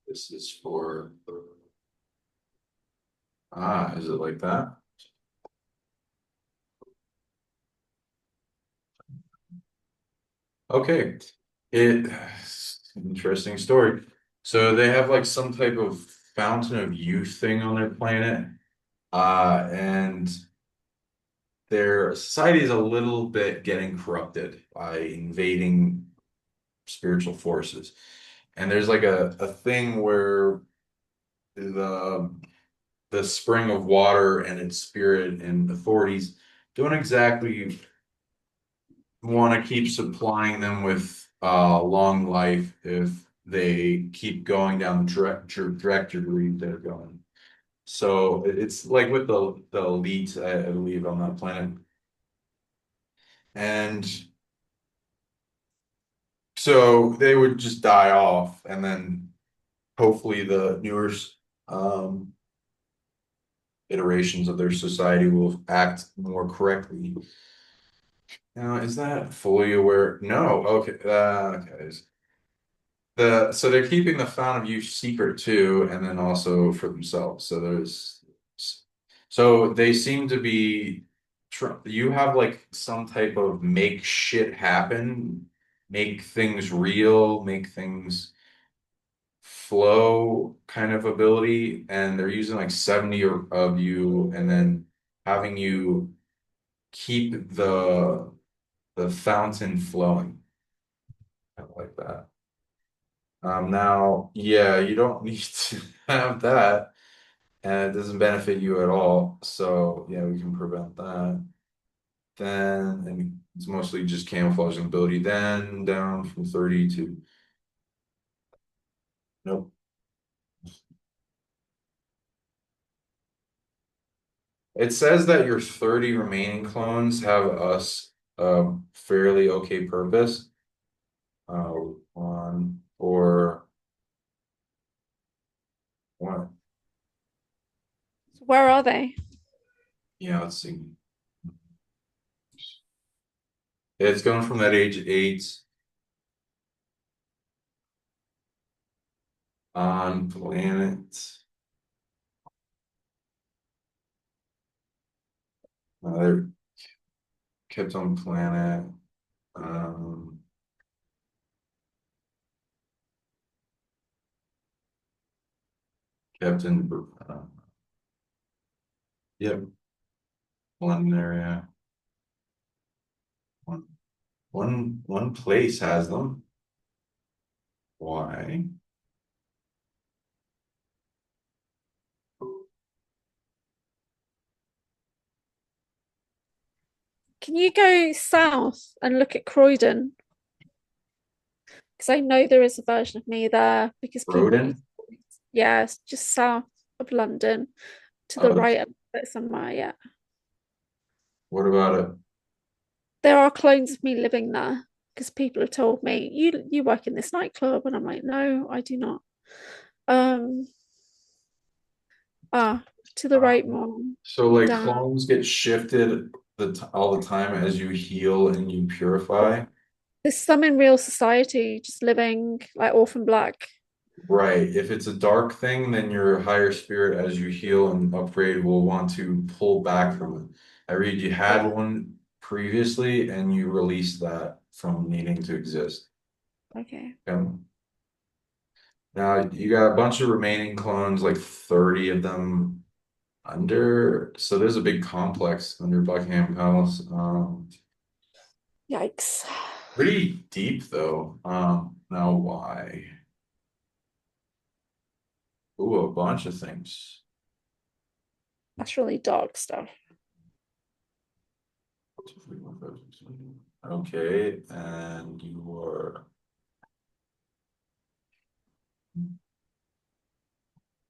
This is for, is it like that? Okay, interesting story. So they have like some type of fountain of youth thing on their planet. And their society is a little bit getting corrupted by invading spiritual forces. And there's like a thing where the spring of water and its spirit and authorities don't exactly want to keep supplying them with long life if they keep going down the trajectory they're going. So it's like with the elite, I believe, on that planet. And so they would just die off, and then hopefully the newer um, iterations of their society will act more correctly. Now, is that fully aware? No. Okay. Okay. So they're keeping the fountain of youth secret too, and then also for themselves. So they seem to be. You have like some type of make shit happen, make things real, make things flow kind of ability, and they're using like 70 of you, and then having you keep the fountain flowing. I like that. Now, yeah, you don't need to have that, and it doesn't benefit you at all. So, yeah, we can prevent that. Then, and it's mostly just camouflaging ability. Then down from 30 to nope. It says that your 30 remaining clones have us fairly okay purpose. One or one. Where are they? Yeah, let's see. It's going from that age 8 on planet. They're kept on planet. Um, kept in. Yep, one area. One place has them. Why? Can you go south and look at Croydon? Because I know there is a version of me there because people have, Rodent? yeah, it's just south of London to the Oh, right a bit somewhere, yeah. what about it? There are clones of me living there because people have told me, you work in this nightclub, and I'm like, no, I do not. Um, ah, to the right Um, more so like down. clones get shifted all the time as you heal and you purify. There's some in real society just living like orphan black. Right. If it's a dark thing, then your higher spirit, as you heal and upgrade, will want to pull back from it. I read you had Yeah, one previously and you released that from needing to exist. okay. Um, Now you got a bunch of remaining clones, like 30 of them under. So there's a big complex under Buckingham Palace. Yikes. Pretty deep though. Now why? Ooh, a bunch of things. That's really dark stuff. Okay, and you are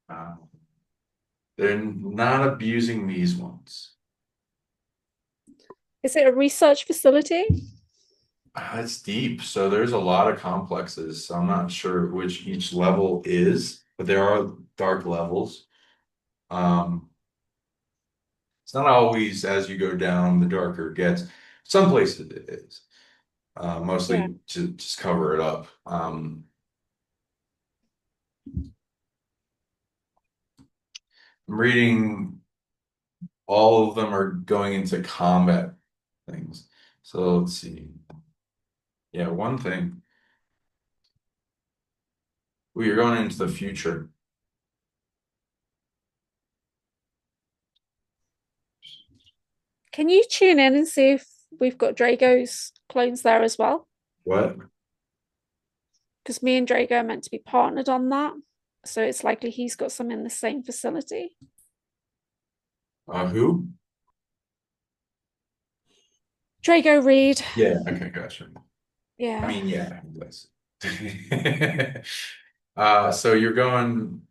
uh, they're not abusing these ones. Is it a research facility? It's deep, so there's a lot of complexes. So I'm not sure which each level is, but there are dark levels. It's not always as you go down, the darker it gets. Some places it is. Yeah. Mostly to just cover it up. I'm reading all of them are going into combat things. So let's see. Yeah, one thing. Well, you're going into the future. Can you tune in and see if we've got Drago's clones there as well? What? Because me and Drago are meant to be partnered on that. So it's likely he's got some in the same facility. Who? Drago Reed. Yeah, okay, gotcha. I Yeah. mean, yeah, that's so you're going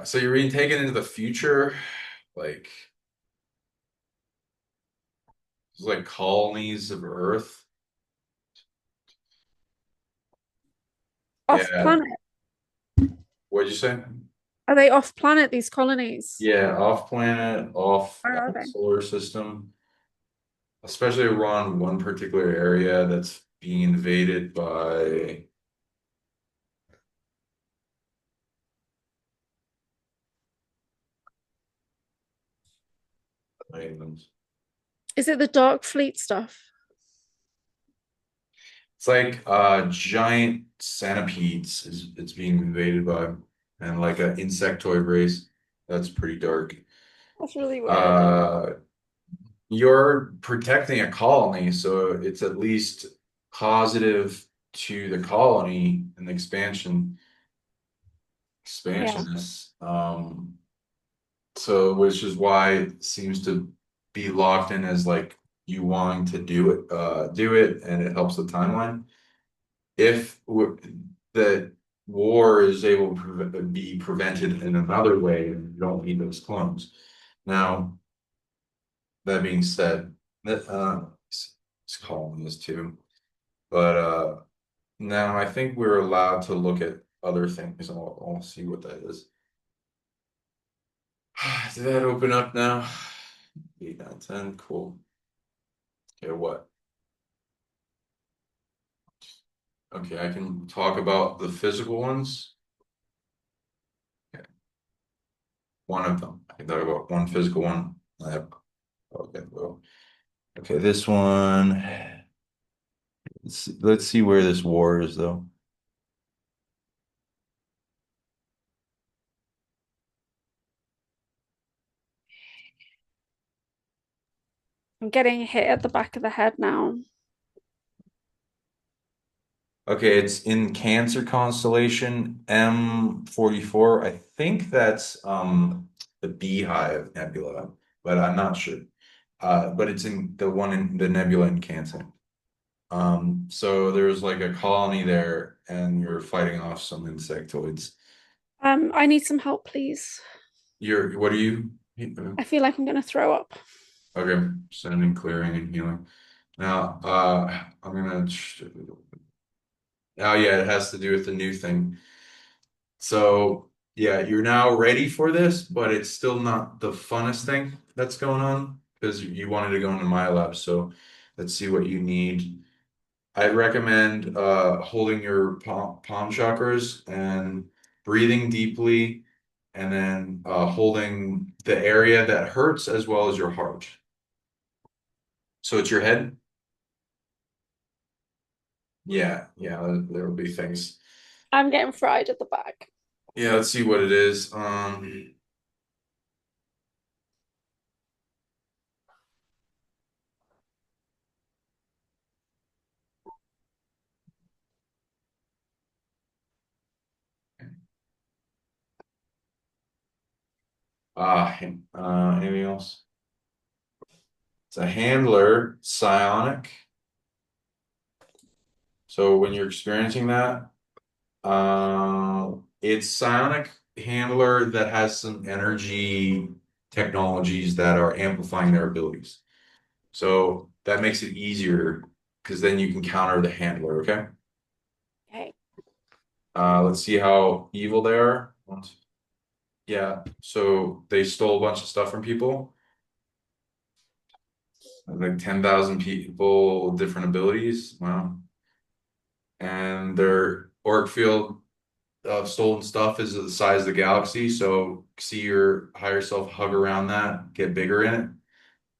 so you're being taken into the future, like it's like colonies of Earth. Off Yeah, planet. what'd you say? Are they off planet, these colonies? Yeah, off planet, off Where are they? solar system, especially around one particular area that's being invaded by aliens. Is it the Dark Fleet stuff? It's like giant centipedes is it's being invaded by, and like an insectoid race. That's pretty dark. That's really weird. Uh, you're protecting a colony, so it's at least positive to the colony and the Yeah. expansionists. So which is why it seems to be locked in as like you wanting to do it, and it helps the timeline. If the war is able to be prevented in another way, you don't need those clones. Now, that being said, that it's calling this too, but now I think we're allowed to look at other things. I'll see what that is. Did that open up now? 8, 9, 10, cool. Okay, what? Okay, I can talk about the physical ones. Okay. One of them. I can talk about one physical one. I have, okay, well, okay, this one. Let's see where this war is though. I'm getting hit at the back of the head now. Okay, it's in Cancer constellation M44. I think that's the Beehive Nebula, but I'm not sure. But it's in the one in the nebula in Cancer. So there's like a colony there, and you're fighting off some insectoids. I need some help, please. What are you? I feel like I'm gonna throw up. Okay, sending, clearing, and healing. Now, I'm gonna. Oh yeah, it has to do with the new thing. So yeah, you're now ready for this, but it's still not the funnest thing that's going on because you wanted to go into my lab. So let's see what you need. I'd recommend holding your palm chakras and breathing deeply, and then holding the area that hurts as well as your heart. So it's your head. Yeah, yeah, there will be things. I'm getting fried at the back. Yeah, let's see what it is. Anything else? It's a handler, psionic. So when you're experiencing that, it's psionic handler that has some energy technologies that are amplifying their abilities. So that makes it easier because then you can counter the handler, okay? Okay. Let's see how evil they are. Yeah, so they stole a bunch of stuff from people, like 10,000 people with different abilities. Wow. And their orc field of stolen stuff is the size of the galaxy. So see your higher self hug around that, get bigger in it.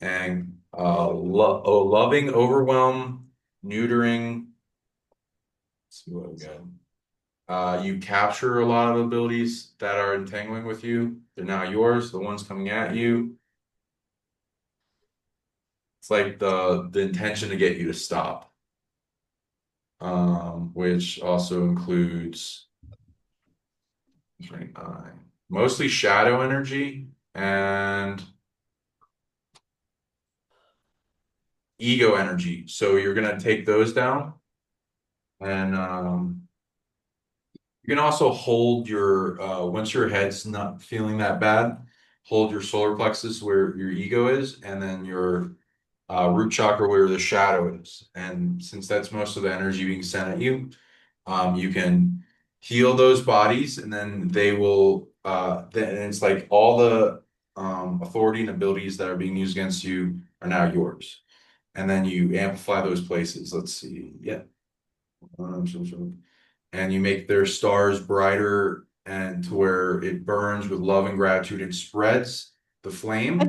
And loving, overwhelm, neutering. Let's see what we got. You capture a lot of abilities that are entangling with you. They're now yours, the ones coming at you. It's like the intention to get you to stop. Which also includes mostly shadow energy and ego energy. So you're gonna take those down, and you can also hold your once your head's not feeling that bad, hold your solar plexus where your ego is, and then your root chakra where the shadow is. And since that's most of the energy being sent at you, you can heal those bodies, and then they will. Then it's like all the authority and abilities that are being used against you are now yours, and then you amplify those places. Let's see, yeah, and you make their stars brighter and to where it burns with love and gratitude and spreads the I know, flame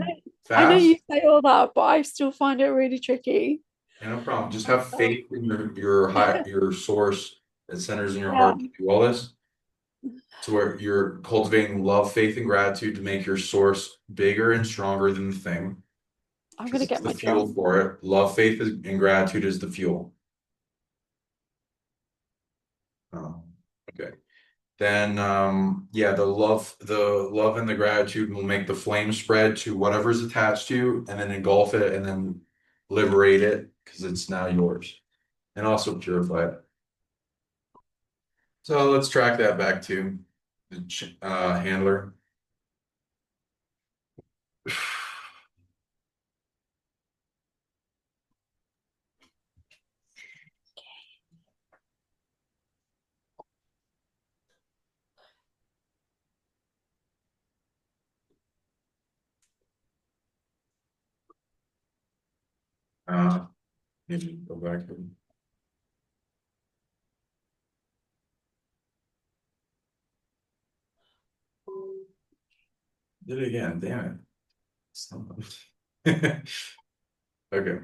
I know you fast. say all that, but I still find it really tricky. Yeah, no problem. Just have Um, faith in your source that centers in your yeah, heart to do all this. To where you're cultivating love, faith, and gratitude to make your source bigger and stronger than the thing, I'm because gonna it's get the my fuel drum. for it. Love, faith, and gratitude is the fuel. Oh, okay. Then yeah, the love and the gratitude will make the flame spread to whatever's attached to you and then engulf it and then liberate it because it's now yours. And also purify it. So let's track that back to the handler. Uh, Need to go back. Did it again, damn it. Okay.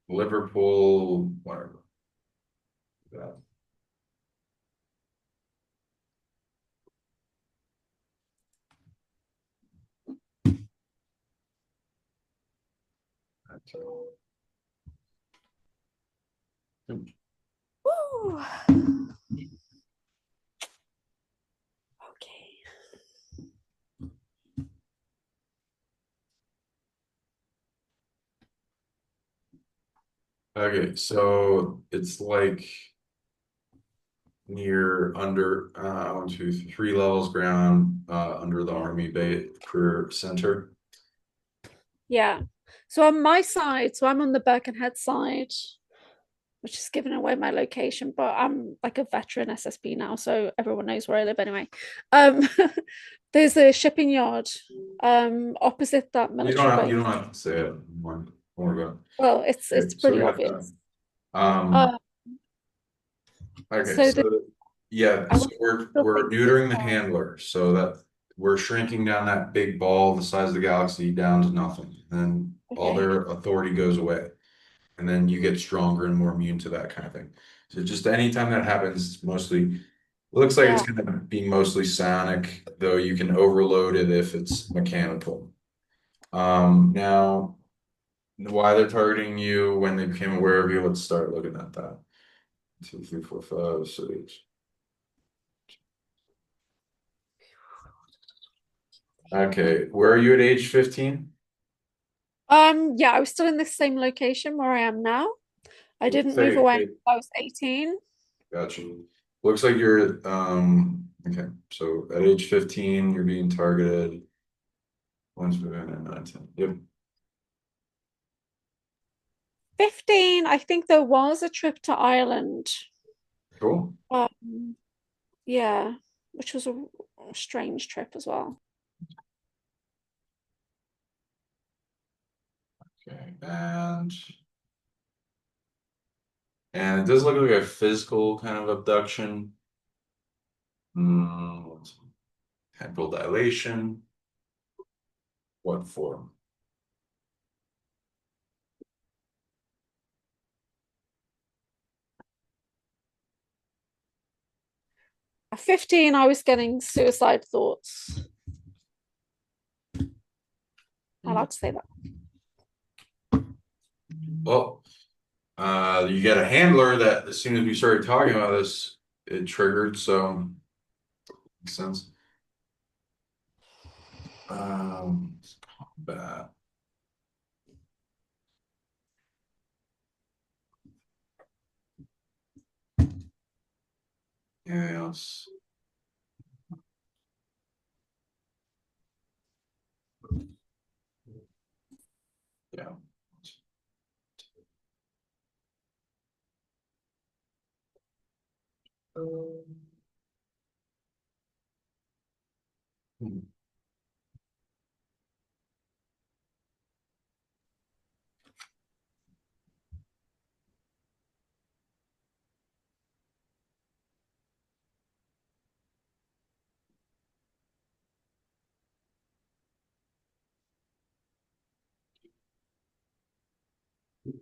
Liverpool, whatever. That- Woo. Okay. Okay, so it's like near under 1, 2, 3 levels ground under the army base career center. Yeah. So on my side, so I'm on the Birkenhead side, which is giving away my location, but I'm like a veteran SSP now, so everyone knows where I live anyway. Um, there's a shipping yard opposite that military You base. don't have to say it. Don't worry about Well, it. Okay, it's so we pretty got that. obvious. Um, Uh, okay, so the, so yeah, I so want to still we're think this neutering the handler so that we're shrinking down that big ball the size of the galaxy down to nothing. And all okay. their authority goes away. And then you get stronger and more immune to that kind of thing. So just anytime that happens, it's mostly it looks like it's Yeah. going to be mostly psionic, though you can overload it if it's mechanical. Now why they're targeting you when they became aware of you, let's start looking at that. 2, 3, 4, 5, 6. Okay, where are you at age 15? Yeah, I was still in the same location where I am now. I didn't move Say, away until I was 18. gotcha. Looks like you're okay. So at age 15, you're being targeted. Once we're in at 19. Yep. 15, I think there was a trip to Ireland. Cool. Um, yeah, which was a strange trip as well. Okay, and it does look like a physical kind of abduction. Temporal dilation. What form? At 15, I was getting suicide thoughts. I like to say that. Well, you get a handler that as soon as we started talking about this, it triggered, so makes sense. Combat. Anything else? Yeah.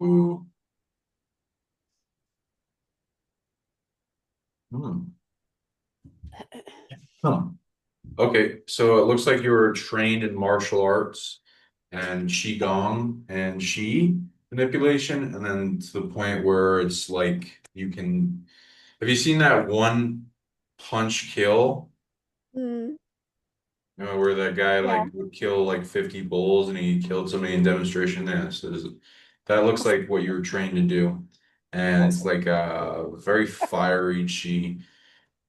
Ooh. Hmm. Huh. Okay, so it looks like you were trained in martial arts and qigong and qi manipulation, and then to the point where it's like you can. Have you seen that one punch kill? Mm, You know, where that guy yeah. like would kill like 50 bulls and he killed somebody in demonstration there. That looks like what you were trained to do. And it's Awesome. like a very fiery chi.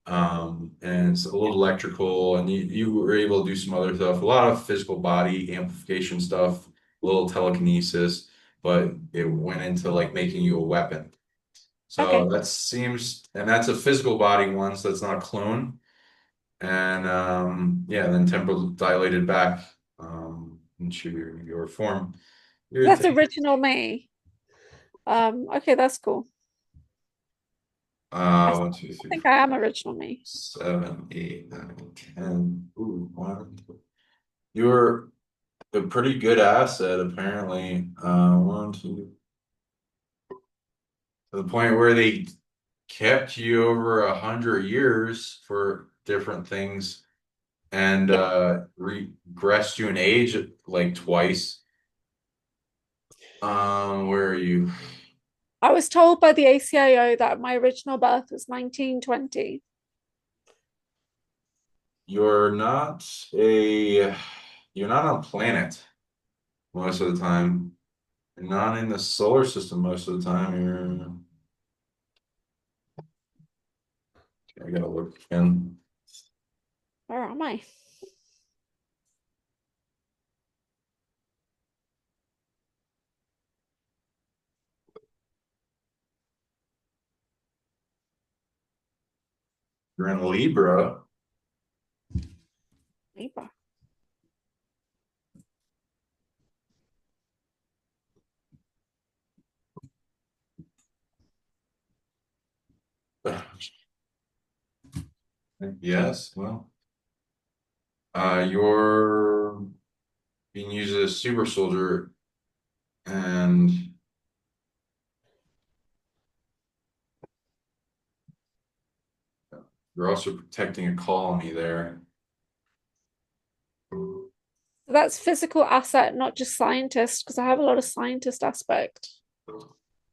And it's a little electrical, and you were able to do some other stuff, a lot of physical body amplification stuff, a little telekinesis, but it went into like making you a weapon. So Okay. that seems, and that's a physical body one, so that's not a clone. And yeah, then temporal dilated back into your form. You would That's think original me. Okay, that's cool. I one, two, three, think I am original me. 7, 8, 9, 10. Ooh, one. You're a pretty good asset, apparently. One, two, to the point where they kept you over 100 years for different things and Yeah. regressed you in age like twice. Where are you? I was told by the ACIO that my original birth was 1920. You're not a you're not on planet most of the time. You're not in the solar system most of the time. I gotta look again. Where am I? You're in Libra. Libra. Yes, well, you're being used as a super soldier, and you're also protecting a colony there. That's physical asset, not just scientist, because I have a lot of scientist aspect.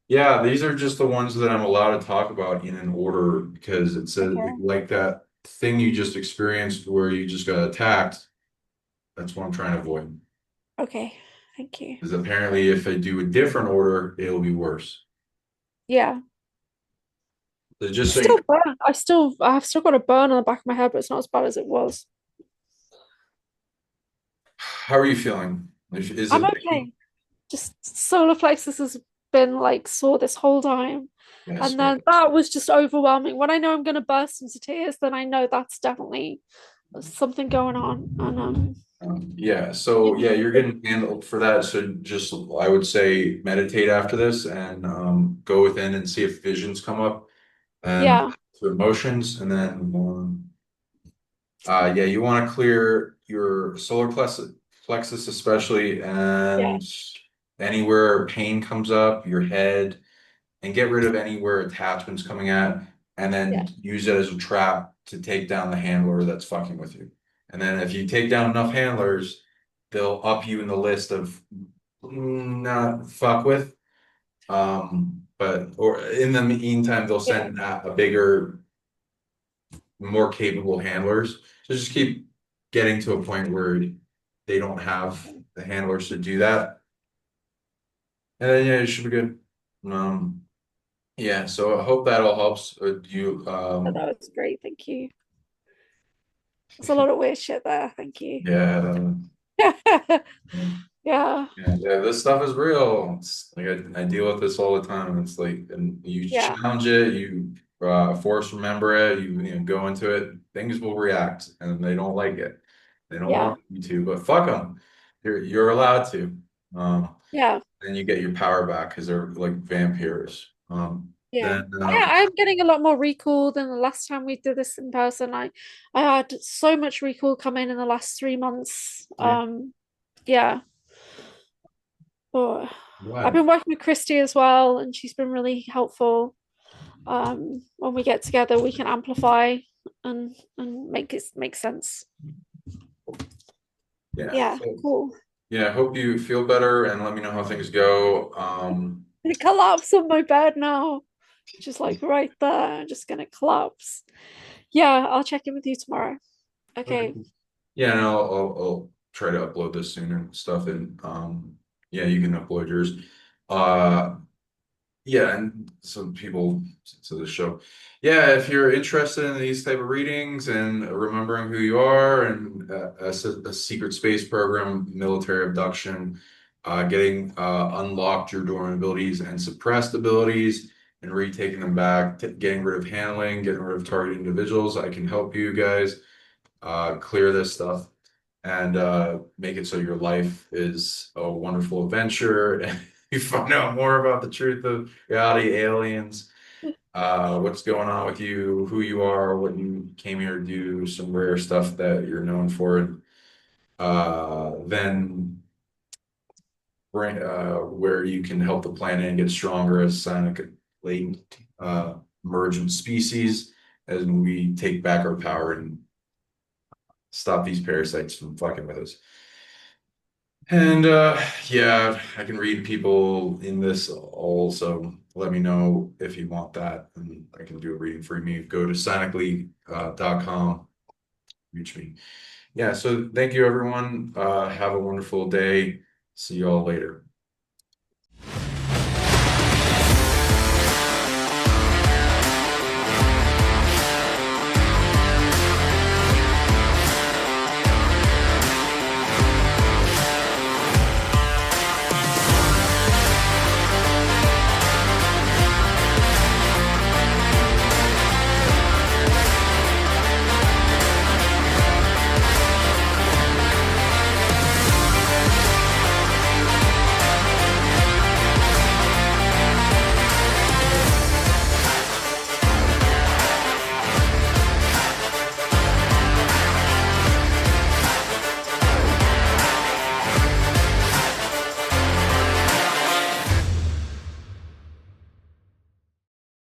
Yeah, these are just the ones that I'm allowed to talk about in an order because it's Okay. like that thing you just experienced where you just got attacked. That's what I'm trying to avoid. Okay. Thank you. Because apparently, if I do a different order, it'll be worse. Yeah. So just so Still you, burn. I've still got a burn on the back of my head, but it's not as bad as it was. how are you feeling? Is I'm it okay. Just solar plexus has been like sore this whole time. yes? And then that was just overwhelming. When I know I'm gonna burst into tears, then I know that's definitely something going on. And Yeah, so yeah, you're getting handled for that. So just I would say meditate after this and go within and see if visions come up and Yeah, to emotions, and then yeah, you want to clear your solar plexus especially, yeah, and anywhere pain comes up, your head, and get rid of anywhere attachments coming at, and yeah, then use it as a trap to take down the handler that's fucking with you. And then if you take down enough handlers, they'll up you in the list of not fuck with. But or in the meantime, they'll yeah, send a bigger, more capable handlers. So just keep getting to a point where they don't have the handlers to do that. And then yeah, it should be good. Um, yeah, so I hope that all helps. You but that was great. Thank you. There's a lot of weird shit there. Thank you. yeah, Yeah, yeah, this stuff is real. It's like I deal with this all the time. It's like, and you yeah, challenge it, you force remember it, you know, go into it, things will react and they don't like it. They don't yeah, want you to, but fuck them. You're allowed to. yeah, Then you get your power back because they're like vampires. yeah. Then I'm getting a lot more recall than the last time we did this in person. I had so much recall come in the last 3 months. yeah, Yeah, but I've glad. been working with Christy as well, and she's been really helpful. When we get together, we can amplify and make it make sense. Yeah. Yeah, So, cool. yeah, I hope you feel better and let me know how things go. I collapse on my bed now. Just like right there. I'm just gonna collapse. Yeah, I'll check in with you tomorrow. Okay. Okay. Yeah, and I'll try to upload this soon and stuff, and yeah, you can upload yours. Uh yeah, and some people to the show. Yeah, if you're interested in these type of readings and remembering who you are, and a secret space program, military abduction, getting unlocked your dormant abilities and suppressed abilities and retaking them back, getting rid of handling, getting rid of target individuals, I can help you guys clear this stuff and make it so your life is a wonderful adventure and you find out more about the truth of reality, aliens, what's going on with you, who you are, what you came here to do, some rare stuff that you're known for, and then bring where you can help the planet and get stronger as Psionic emergent species as we take back our power and stop these parasites from fucking with us. And yeah, I can read people in this also. Let me know if you want that, and I can do a reading for you. Go to PsionicLeague.com, reach me. Yeah, so thank you everyone. Have a wonderful day. See you all later.